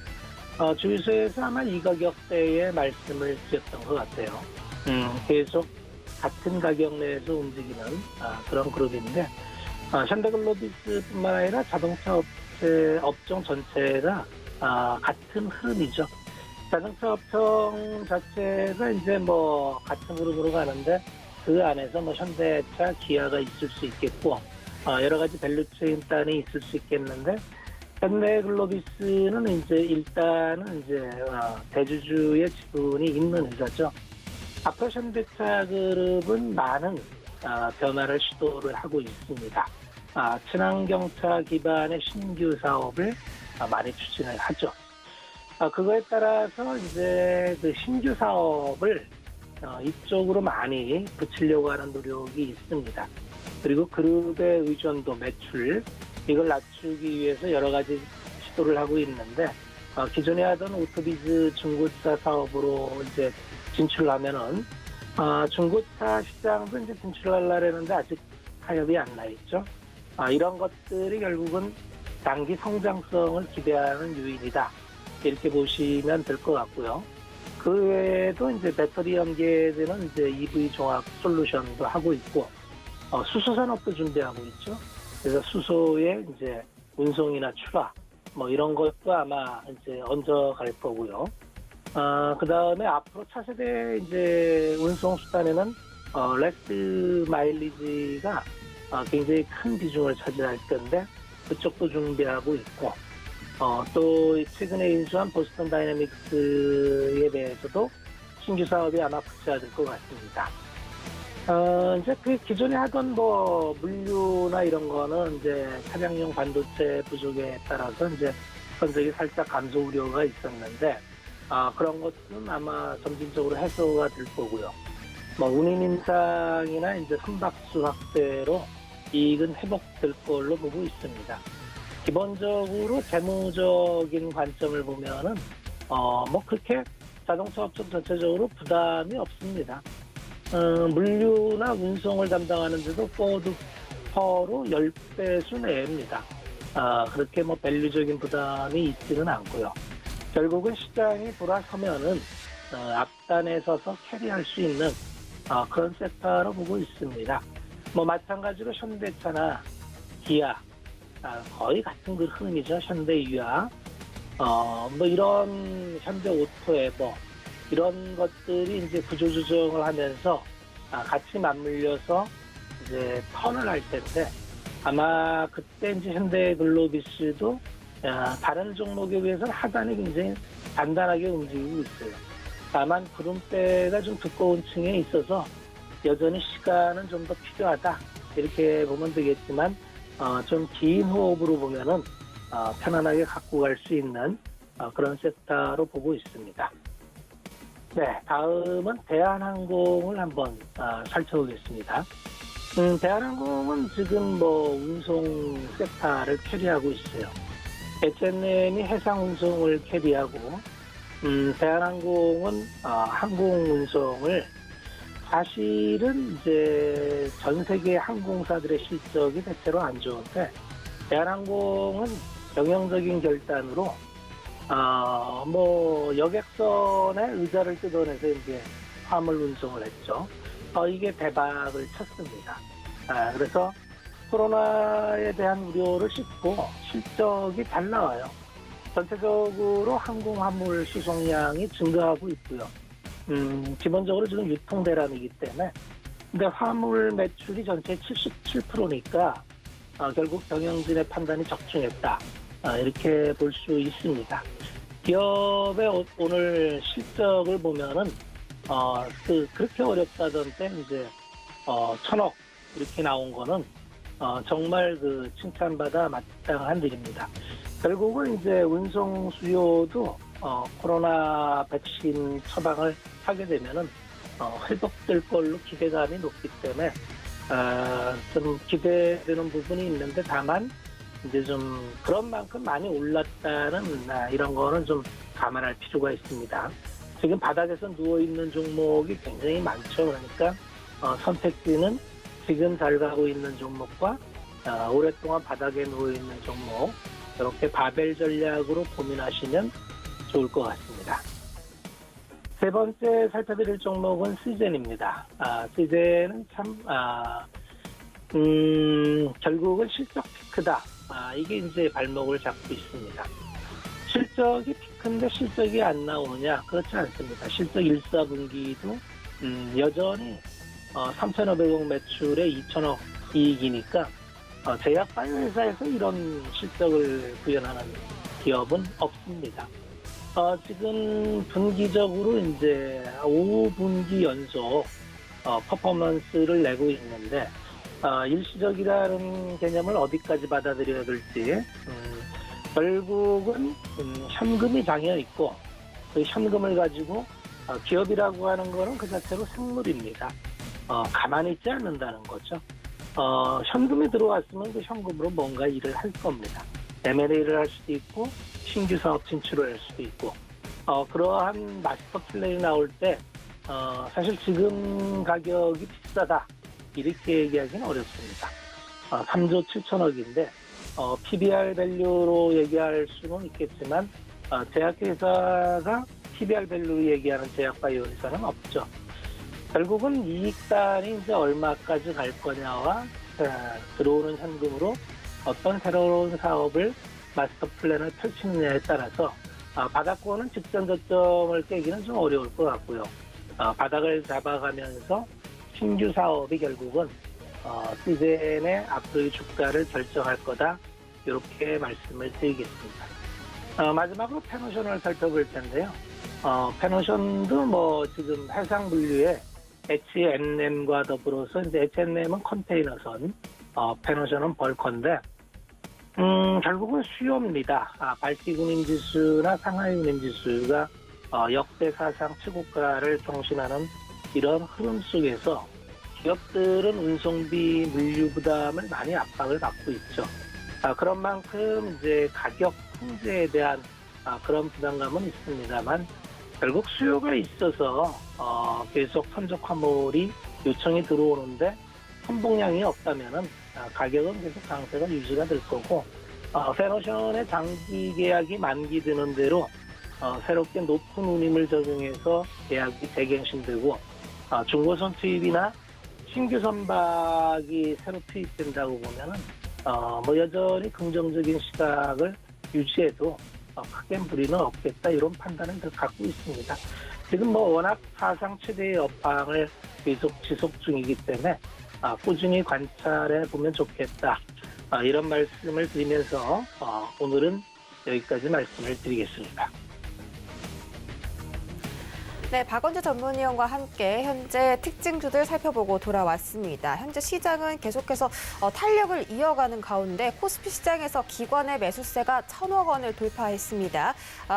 주유소에서 아마 이 가격대에 말씀을 드렸던 것 같아요. 계속 같은 가격 내에서 움직이는 그런 그룹인데, 현대글로비스뿐만 아니라 자동차 업종 전체가 같은 흐름이죠. 자동차 업종 자체가 이제 같은 흐름으로 가는데, 그 안에서 현대차, 기아가 있을 수 있겠고, 여러 가지 밸류체인 단이 있을 수 있겠는데, 현대글로비스는 일단은 대주주의 지분이 있는 회사죠. 앞으로 현대차 그룹은 많은 변화를 시도를 하고 있습니다. 친환경차 기반의 신규 사업을 많이 추진을 하죠. 그거에 따라서 이제 그 신규 사업을 이쪽으로 많이 붙이려고 하는 노력이 있습니다. 그리고 그룹의 의존도, 매출, 이걸 낮추기 위해서 여러 가지 시도를 하고 있는데, 기존에 하던 오토비즈 중고차 사업으로 이제 진출하면은, 중고차 시장도 이제 진출하려는데 아직 타협이 안 나 있죠. 이런 것들이 결국은 단기 성장성을 기대하는 요인이다. 이렇게 보시면 될 것 같고요. 그 외에도 이제 배터리 연계되는 이제 EV 종합 솔루션도 하고 있고, 수소 산업도 준비하고 있죠. 그래서 수소의 이제 운송이나 출하, 이런 것도 아마 이제 얹어갈 거고요. 그 다음에 앞으로 차세대 이제 운송 수단에는 레스 마일리지가 굉장히 큰 비중을 차지할 건데, 그쪽도 준비하고 있고, 또 최근에 인수한 보스턴 다이내믹스에 대해서도 신규 사업이 아마 구체화될 것 같습니다. 이제 그 기존에 하던 물류나 이런 거는 이제 차량용 반도체 부족에 따라서 이제 건적이 살짝 감소 우려가 있었는데, 그런 것은 아마 점진적으로 해소가 될 거고요. 운임 인상이나 이제 선박수 확대로 이익은 회복될 걸로 보고 있습니다. 기본적으로 재무적인 관점을 보면은 그렇게 자동차 업종 전체적으로 부담이 없습니다. 물류나 운송을 담당하는데도 포드 퍼로 10배수 내입니다. 그렇게 밸류적인 부담이 있지는 않고요. 결국은 시장이 돌아서면은 앞단에 서서 캐리할 수 있는 그런 섹터로 보고 있습니다. 마찬가지로 현대차나 기아, 거의 같은 그 흐름이죠. 현대유아, 이런 현대오토에버, 이런 것들이 이제 구조조정을 하면서 같이 맞물려서 이제 턴을 할 텐데, 아마 그때 이제 현대글로비스도 다른 종목에 비해서는 하단이 굉장히 단단하게 움직이고 있어요. 다만 구름대가 좀 두꺼운 층에 있어서 여전히 시간은 좀 더 필요하다, 이렇게 보면 되겠지만, 좀 긴 호흡으로 보면은 편안하게 갖고 갈 수 있는 그런 섹터로 보고 있습니다. 네, 다음은 대한항공을 한번 살펴보겠습니다. 대한항공은 지금 운송 섹터를 캐리하고 있어요. H&M이 해상 운송을 캐리하고, 대한항공은 항공 운송을, 사실은 이제 전 세계 항공사들의 실적이 대체로 안 좋은데, 대한항공은 경영적인 결단으로 여객선에 의자를 뜯어내서 이제 화물 운송을 했죠. 이게 대박을 쳤습니다. 그래서 코로나에 대한 우려를 싣고 실적이 잘 나와요. 전체적으로 항공 화물 수송량이 증가하고 있고요. 기본적으로 지금 유통대란이기 때문에, 근데 화물 매출이 전체 77%니까 결국 경영진의 판단이 적중했다, 이렇게 볼 수 있습니다. 기업의 오늘 실적을 보면은 그렇게 어렵다던 때 이제 1,000억 이렇게 나온 거는 정말 칭찬받아 마땅한 일입니다. 결국은 이제 운송 수요도 코로나 백신 처방을 하게 되면은 회복될 걸로 기대감이 높기 때문에 좀 기대되는 부분이 있는데 다만 이제 좀 그런 만큼 많이 올랐다는 이런 거는 좀 감안할 필요가 있습니다. 지금 바닥에서 누워있는 종목이 굉장히 많죠. 그러니까 선택지는 지금 잘 가고 있는 종목과 오랫동안 바닥에 누워있는 종목 이렇게 바벨 전략으로 고민하시면 좋을 것 같습니다. 세 번째 살펴드릴 종목은 시젠입니다. 시젠은 참 결국은 실적 피크다. 이게 이제 발목을 잡고 있습니다. 실적이 피크인데 실적이 안 나오느냐? 그렇지 않습니다. 실적 1사분기도 여전히 3,500억 매출에 2,000억 이익이니까 제약바이오 회사에서 이런 실적을 구현하는 기업은 없습니다. 지금 분기적으로 이제 5분기 연속 퍼포먼스를 내고 있는데 일시적이라는 개념을 어디까지 받아들여야 될지 결국은 현금이 당겨 있고 그 현금을 가지고 기업이라고 하는 거는 그 자체로 생물입니다. 가만히 있지 않는다는 거죠. 현금이 들어왔으면 그 현금으로 뭔가 일을 할 겁니다. M&A를 할 수도 있고 신규 사업 진출을 할 수도 있고 그러한 마스터 플랜이 나올 때 사실 지금 가격이 비싸다 이렇게 얘기하기는 어렵습니다. 3조 7천억인데 PBR 밸류로 얘기할 수는 있겠지만 제약회사가 PBR 밸류 얘기하는 제약바이오 회사는 없죠. 결국은 이익단이 이제 얼마까지 갈 거냐와 들어오는 현금으로 어떤 새로운 사업을 마스터 플랜을 펼치느냐에 따라서 바닥권은 직전 저점을 깨기는 좀 어려울 것 같고요. 바닥을 잡아가면서 신규 사업이 결국은 시젠의 앞으로의 주가를 결정할 거다. 이렇게 말씀을 드리겠습니다. 마지막으로 페노션을 살펴볼 텐데요. 페노션도 뭐 지금 해상 분류에 H&M과 더불어서 이제 H&M은 컨테이너선, 페노션은 벌커인데 결국은 수요입니다. 발기금 인지수나 상하이 인지수가 역대 사상 최고가를 경신하는 이런 흐름 속에서 기업들은 운송비 물류 부담을 많이 압박을 받고 있죠. 그런 만큼 이제 가격 통제에 대한 그런 부담감은 있습니다만 결국 수요가 있어서 계속 선적 화물이 요청이 들어오는데 선봉량이 없다면은 가격은 계속 강세가 유지가 될 거고 페노션의 장기 계약이 만기되는 대로 새롭게 높은 운임을 적용해서 계약이 재갱신되고 중고선 투입이나 신규 선박이 새로 투입된다고 보면은 뭐 여전히 긍정적인 시각을 유지해도 크게 무리는 없겠다 이런 판단을 갖고 있습니다. 지금 뭐 워낙 사상 최대의 업황을 계속 지속 중이기 때문에 꾸준히 관찰해 보면 좋겠다 이런 말씀을 드리면서 오늘은 여기까지 말씀을 드리겠습니다. 네, 박원주 전문위원과 함께 현재 특징주들 살펴보고 돌아왔습니다. 현재 시장은 계속해서 탄력을 이어가는 가운데 코스피 시장에서 기관의 매수세가 1,000억 원을 돌파했습니다.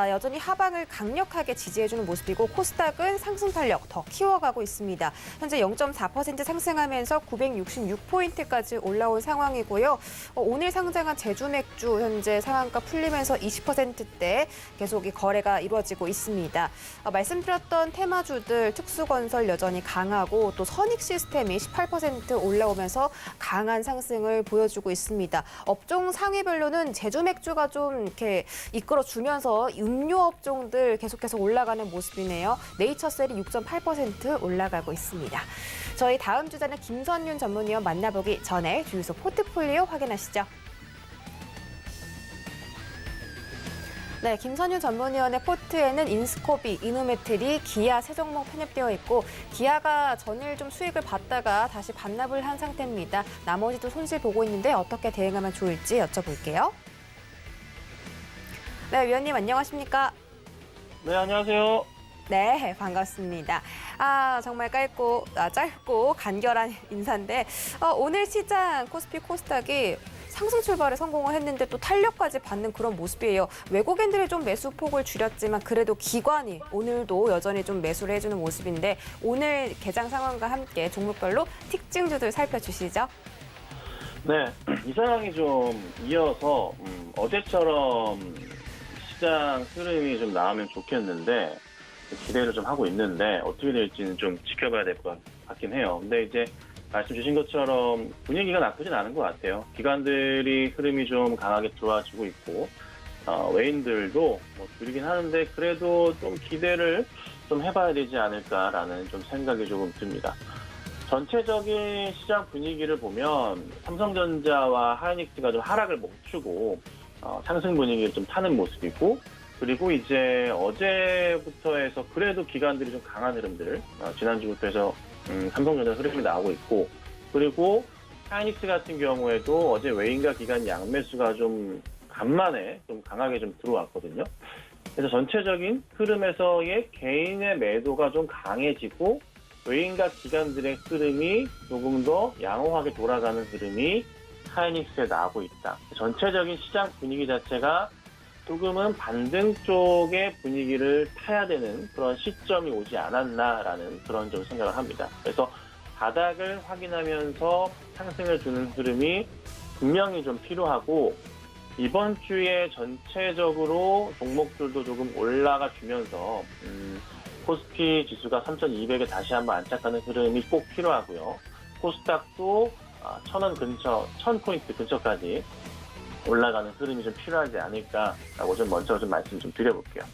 여전히 하방을 강력하게 지지해주는 모습이고 코스닥은 상승 탄력 더 키워가고 있습니다. 현재 0.4% 상승하면서 966포인트까지 올라온 상황이고요. 오늘 상장한 제주 맥주 현재 상한가 풀리면서 20%대 계속 이 거래가 이루어지고 있습니다. 말씀드렸던 테마주들 특수건설 여전히 강하고 또 선익시스템이 18% 올라오면서 강한 상승을 보여주고 있습니다. 업종 상위별로는 제주 맥주가 좀 이렇게 이끌어주면서 음료 업종들 계속해서 올라가는 모습이네요. 네이처셀이 6.8% 올라가고 있습니다. 저희 다음 주자는 김선윤 전문위원 만나보기 전에 주유소 포트폴리오 확인하시죠. 네, 김선윤 전문위원의 포트에는 인스코비, 이노메트리, 기아 세 종목 편입되어 있고 기아가 전일 좀 수익을 봤다가 다시 반납을 한 상태입니다. 나머지도 손실 보고 있는데 어떻게 대응하면 좋을지 여쭤볼게요. 네, 위원님 안녕하십니까? 네, 안녕하세요. 네, 반갑습니다. 정말 짧고 간결한 인사인데 오늘 시장 코스피 코스닥이 상승 출발에 성공을 했는데 또 탄력까지 받는 그런 모습이에요. 외국인들이 좀 매수폭을 줄였지만 그래도 기관이 오늘도 여전히 좀 매수를 해주는 모습인데 오늘 개장 상황과 함께 종목별로 특징주들 살펴주시죠. 네, 이 상황이 좀 이어서 어제처럼 시장 흐름이 좀 나오면 좋겠는데 기대를 좀 하고 있는데 어떻게 될지는 좀 지켜봐야 될 것 같긴 해요. 근데 이제 말씀 주신 것처럼 분위기가 나쁘진 않은 것 같아요. 기관들이 흐름이 좀 강하게 좋아지고 있고 외인들도 뭐 줄이긴 하는데 그래도 좀 기대를 좀 해봐야 되지 않을까라는 좀 생각이 조금 듭니다. 전체적인 시장 분위기를 보면 삼성전자와 하이닉스가 좀 하락을 멈추고 상승 분위기를 좀 타는 모습이고 그리고 이제 어제부터 해서 그래도 기관들이 좀 강한 흐름들 지난주부터 해서 삼성전자 흐름이 나오고 있고 그리고 하이닉스 같은 경우에도 어제 외인과 기관 양매수가 좀 간만에 좀 강하게 좀 들어왔거든요. 그래서 전체적인 흐름에서의 개인의 매도가 좀 강해지고 외인과 기관들의 흐름이 조금 더 양호하게 돌아가는 흐름이 하이닉스에 나오고 있다. 전체적인 시장 분위기 자체가 조금은 반등 쪽의 분위기를 타야 되는 그런 시점이 오지 않았나라는 그런 좀 생각을 합니다. 그래서 바닥을 확인하면서 상승을 주는 흐름이 분명히 좀 필요하고 이번 주에 전체적으로 종목들도 조금 올라가 주면서 코스피 지수가 3,200에 다시 한번 안착하는 흐름이 꼭 필요하고요. 코스닥도 1,000원 근처, 1,000포인트 근처까지 올라가는 흐름이 좀 필요하지 않을까라고 좀 먼저 좀 말씀 좀 드려볼게요.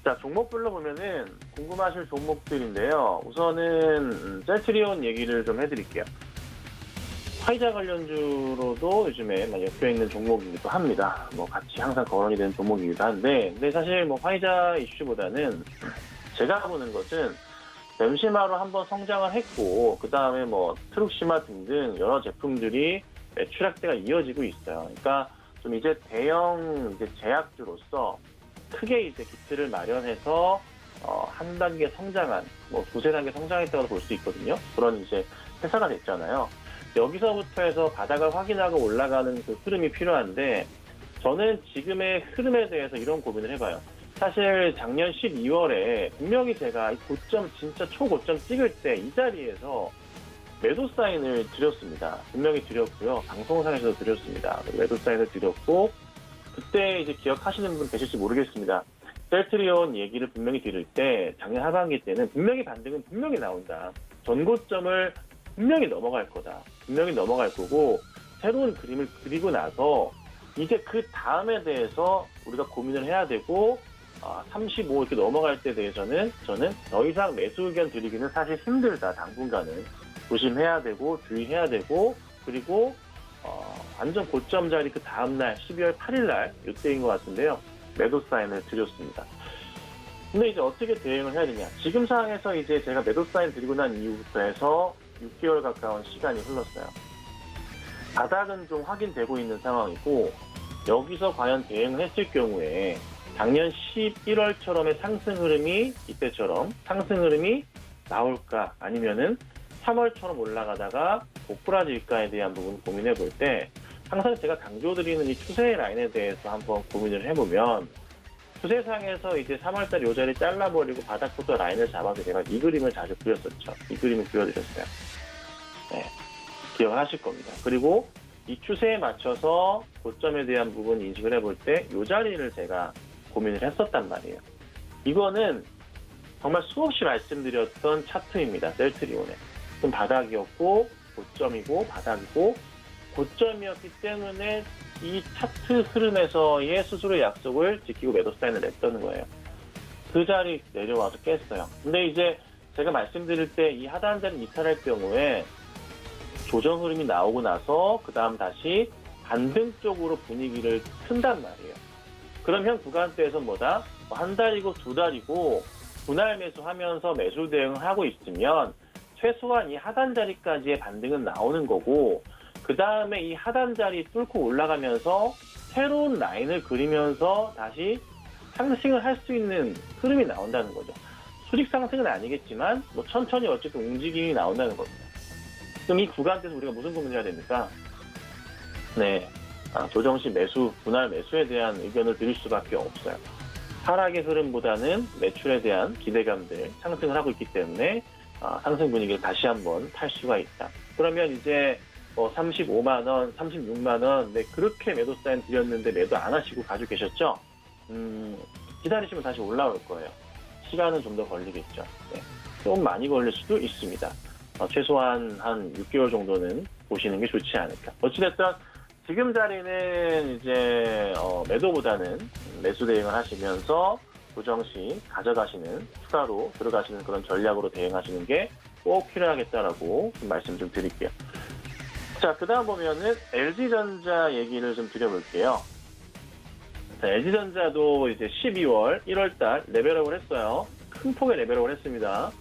자, 종목별로 보면은 궁금하실 종목들인데요. 우선은 셀트리온 얘기를 좀 해드릴게요. 화이자 관련주로도 요즘에 엮여 있는 종목이기도 합니다. 뭐 같이 항상 거론이 되는 종목이기도 한데, 근데 사실 뭐 화이자 이슈보다는 제가 보는 것은 램시마로 한번 성장을 했고, 그 다음에 뭐 트룩시마 등등 여러 제품들이 추락세가 이어지고 있어요. 그러니까 좀 이제 대형 이제 제약주로서 크게 이제 기틀을 마련해서 한 단계 성장한, 뭐 두세 단계 성장했다고 볼 수 있거든요. 그런 이제 회사가 됐잖아요. 여기서부터 해서 바닥을 확인하고 올라가는 그 흐름이 필요한데, 저는 지금의 흐름에 대해서 이런 고민을 해봐요. 사실 작년 12월에 분명히 제가 고점, 진짜 초고점 찍을 때 이 자리에서 매도 사인을 드렸습니다. 분명히 드렸고요. 방송상에서도 드렸습니다. 매도 사인을 드렸고, 그때 이제 기억하시는 분 계실지 모르겠습니다. 셀트리온 얘기를 분명히 드릴 때 작년 하반기 때는 분명히 반등은 분명히 나온다. 전고점을 분명히 넘어갈 거다. 분명히 넘어갈 거고, 새로운 그림을 그리고 나서 이제 그 다음에 대해서 우리가 고민을 해야 되고, 35 이렇게 넘어갈 때 대해서는 저는 더 이상 매수 의견 드리기는 사실 힘들다. 당분간은 조심해야 되고 주의해야 되고, 그리고 완전 고점 자리 그 다음날 12월 8일날 이때인 것 같은데요. 매도 사인을 드렸습니다. 근데 이제 어떻게 대응을 해야 되냐. 지금 상황에서 이제 제가 매도 사인 드리고 난 이후부터 해서 6개월 가까운 시간이 흘렀어요. 바닥은 좀 확인되고 있는 상황이고, 여기서 과연 대응을 했을 경우에 작년 11월처럼의 상승 흐름이 이때처럼 상승 흐름이 나올까, 아니면은 3월처럼 올라가다가 고꾸라질까에 대한 부분 고민해 볼 때, 항상 제가 강조드리는 이 추세의 라인에 대해서 한번 고민을 해보면, 추세상에서 이제 3월달 요 자리 잘라버리고 바닥부터 라인을 잡아서 제가 이 그림을 자주 그렸었죠. 이 그림을 그려드렸어요. 네, 기억을 하실 겁니다. 그리고 이 추세에 맞춰서 고점에 대한 부분 인식을 해볼 때 요 자리를 제가 고민을 했었단 말이에요. 이거는 정말 수없이 말씀드렸던 차트입니다. 셀트리온에. 좀 바닥이었고 고점이고 바닥이고, 고점이었기 때문에 이 차트 흐름에서의 스스로 약속을 지키고 매도 사인을 냈던 거예요. 그 자리 내려와서 깼어요. 근데 이제 제가 말씀드릴 때 이 하단 자리 이탈할 경우에 조정 흐름이 나오고 나서 그 다음 다시 반등 쪽으로 분위기를 튼단 말이에요. 그럼 현 구간대에서 뭐다? 한 달이고 두 달이고 분할 매수하면서 매수 대응을 하고 있으면 최소한 이 하단 자리까지의 반등은 나오는 거고, 그 다음에 이 하단 자리 뚫고 올라가면서 새로운 라인을 그리면서 다시 상승을 할 수 있는 흐름이 나온다는 거죠. 수직 상승은 아니겠지만 뭐 천천히 어쨌든 움직임이 나온다는 겁니다. 그럼 이 구간대에서 우리가 무슨 고민을 해야 됩니까? 네, 조정 시 매수, 분할 매수에 대한 의견을 드릴 수밖에 없어요. 하락의 흐름보다는 매출에 대한 기대감들 상승을 하고 있기 때문에 상승 분위기를 다시 한번 탈 수가 있다. 그러면 이제 35만 원, 36만 원, 네, 그렇게 매도 사인 드렸는데 매도 안 하시고 가지고 계셨죠? 기다리시면 다시 올라올 거예요. 시간은 좀 더 걸리겠죠. 네. 좀 많이 걸릴 수도 있습니다. 최소한 한 6개월 정도는 보시는 게 좋지 않을까. 어찌됐든 지금 자리는 이제 매도보다는 매수 대응을 하시면서 조정 시 가져가시는, 추가로 들어가시는 그런 전략으로 대응하시는 게 꼭 필요하겠다라고 말씀 좀 드릴게요. 자, 그 다음 보면은 LG전자 얘기를 좀 드려볼게요. 자, LG전자도 이제 12월, 1월달 레벨업을 했어요. 큰 폭의 레벨업을 했습니다.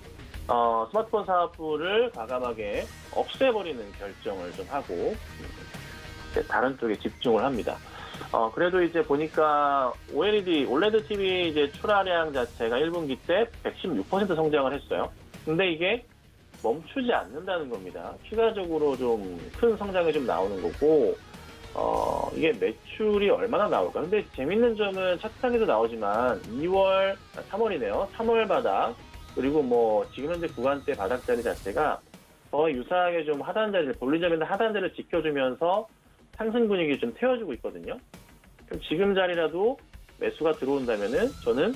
스마트폰 사업부를 과감하게 없애버리는 결정을 좀 하고 이제 다른 쪽에 집중을 합니다. 그래도 이제 보니까 OLED TV 이제 출하량 자체가 1분기 때 116% 성장을 했어요. 근데 이게 멈추지 않는다는 겁니다. 추가적으로 좀 큰 성장이 좀 나오는 거고, 이게 매출이 얼마나 나올까? 근데 재밌는 점은 차트상에도 나오지만 3월이네요. 3월 바닥, 그리고 뭐 지금 현재 구간대 바닥 자리 자체가 거의 유사하게 좀 하단자리를, 볼리점이나 하단자리를 지켜주면서 상승 분위기를 좀 태워주고 있거든요. 그럼 지금 자리라도 매수가 들어온다면은 저는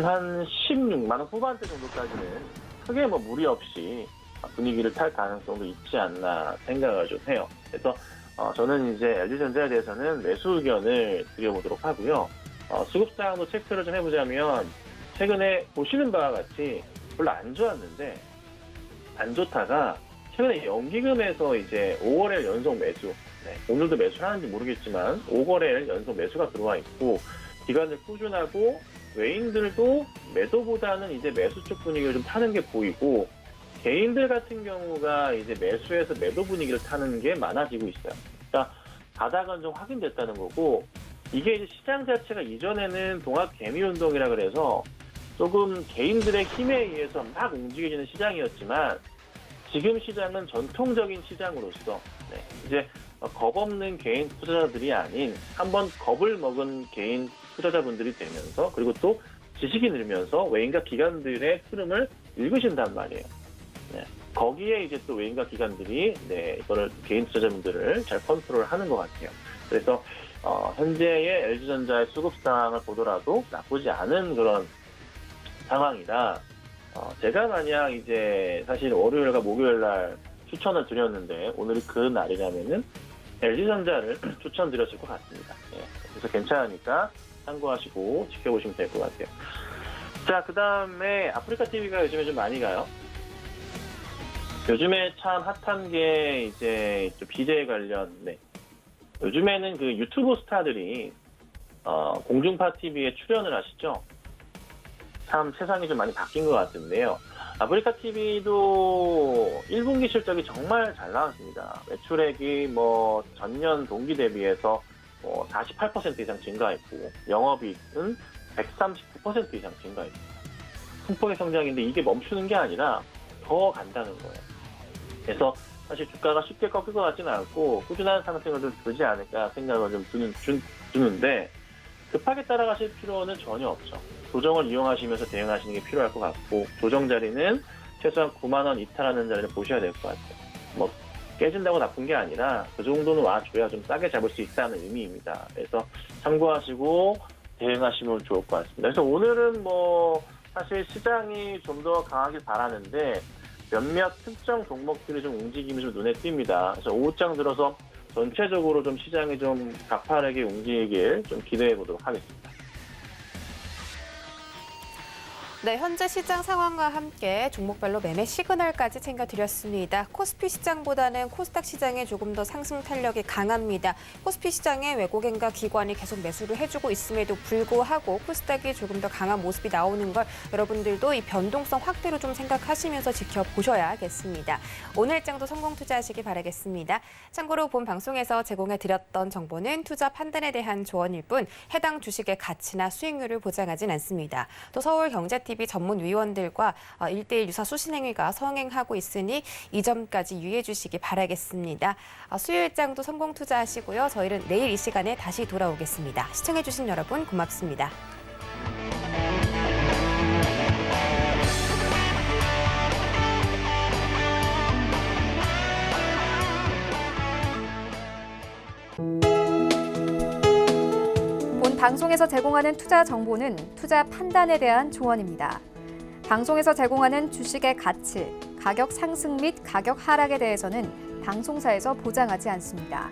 한 16만 원 후반대 정도까지는 크게 뭐 무리 없이 분위기를 탈 가능성도 있지 않나 생각을 좀 해요. 그래서 저는 이제 LG전자에 대해서는 매수 의견을 드려보도록 하고요. 수급상도 체크를 좀 해보자면 최근에 보시는 바와 같이 별로 안 좋았는데 안 좋다가 최근에 연기금에서 이제 5거래일 연속 매수, 네, 오늘도 매수하는지 모르겠지만 5거래일 연속 매수가 들어와 있고 기간을 꾸준하고 외인들도 매도보다는 이제 매수 쪽 분위기를 좀 타는 게 보이고 개인들 같은 경우가 이제 매수해서 매도 분위기를 타는 게 많아지고 있어요. 그러니까 바닥은 좀 확인됐다는 거고 이게 이제 시장 자체가 이전에는 동학 개미 운동이라 그래서 조금 개인들의 힘에 의해서 막 움직여지는 시장이었지만 지금 시장은 전통적인 시장으로서 이제 겁 없는 개인 투자자들이 아닌 한번 겁을 먹은 개인 투자자분들이 되면서 그리고 또 지식이 늘면서 외인과 기관들의 흐름을 읽으신단 말이에요. 네. 거기에 이제 또 외인과 기관들이 이거를 개인 투자자분들을 잘 컨트롤하는 것 같아요. 그래서 현재의 LG전자의 수급 상황을 보더라도 나쁘지 않은 그런 상황이다. 제가 만약 이제 사실 월요일과 목요일 날 추천을 드렸는데 오늘이 그 날이라면은 LG전자를 추천드렸을 것 같습니다. 예, 그래서 괜찮으니까 참고하시고 지켜보시면 될 것 같아요. 자, 그 다음에 아프리카 TV가 요즘에 좀 많이 가요. 요즘에 참 핫한 게 이제 BJ 관련, 요즘에는 그 유튜브 스타들이 공중파 TV에 출연을 하시죠. 참 세상이 좀 많이 바뀐 것 같은데요. 아프리카 TV도 1분기 실적이 정말 잘 나왔습니다. 매출액이 뭐 전년 동기 대비해서 48% 이상 증가했고 영업이익은 139% 이상 증가했습니다. 큰 폭의 성장인데 이게 멈추는 게 아니라 더 간다는 거예요. 그래서 사실 주가가 쉽게 꺾일 것 같지는 않고 꾸준한 상승을 좀 되지 않을까 생각을 좀 드는데 급하게 따라가실 필요는 전혀 없죠. 조정을 이용하시면서 대응하시는 게 필요할 것 같고 조정 자리는 최소한 9만 원 이탈하는 자리를 보셔야 될 것 같아요. 뭐 깨진다고 나쁜 게 아니라 그 정도는 와줘야 좀 싸게 잡을 수 있다는 의미입니다. 그래서 참고하시고 대응하시면 좋을 것 같습니다. 그래서 오늘은 뭐 사실 시장이 좀 더 강하길 바라는데 몇몇 특정 종목들이 좀 움직임이 좀 눈에 띕니다. 그래서 오후장 들어서 전체적으로 좀 시장이 좀 가파르게 움직이길 좀 기대해 보도록 하겠습니다. 네, 현재 시장 상황과 함께 종목별로 매매 시그널까지 챙겨드렸습니다. 코스피 시장보다는 코스닥 시장에 조금 더 상승 탄력이 강합니다. 코스피 시장에 외국인과 기관이 계속 매수를 해주고 있음에도 불구하고 코스닥이 조금 더 강한 모습이 나오는 걸 여러분들도 이 변동성 확대로 좀 생각하시면서 지켜보셔야겠습니다. 오늘 일정도 성공 투자하시기 바라겠습니다. 참고로 본 방송에서 제공해드렸던 정보는 투자 판단에 대한 조언일 뿐 해당 주식의 가치나 수익률을 보장하진 않습니다. 또 서울경제TV TV 전문위원들과 1대1 유사 수신행위가 성행하고 있으니 이 점까지 유의해 주시기 바라겠습니다. 수요일장도 성공 투자하시고요. 저희는 내일 이 시간에 다시 돌아오겠습니다. 시청해 주신 여러분 고맙습니다. 본 방송에서 제공하는 투자 정보는 투자 판단에 대한 조언입니다. 방송에서 제공하는 주식의 가치, 가격 상승 및 가격 하락에 대해서는 방송사에서 보장하지 않습니다.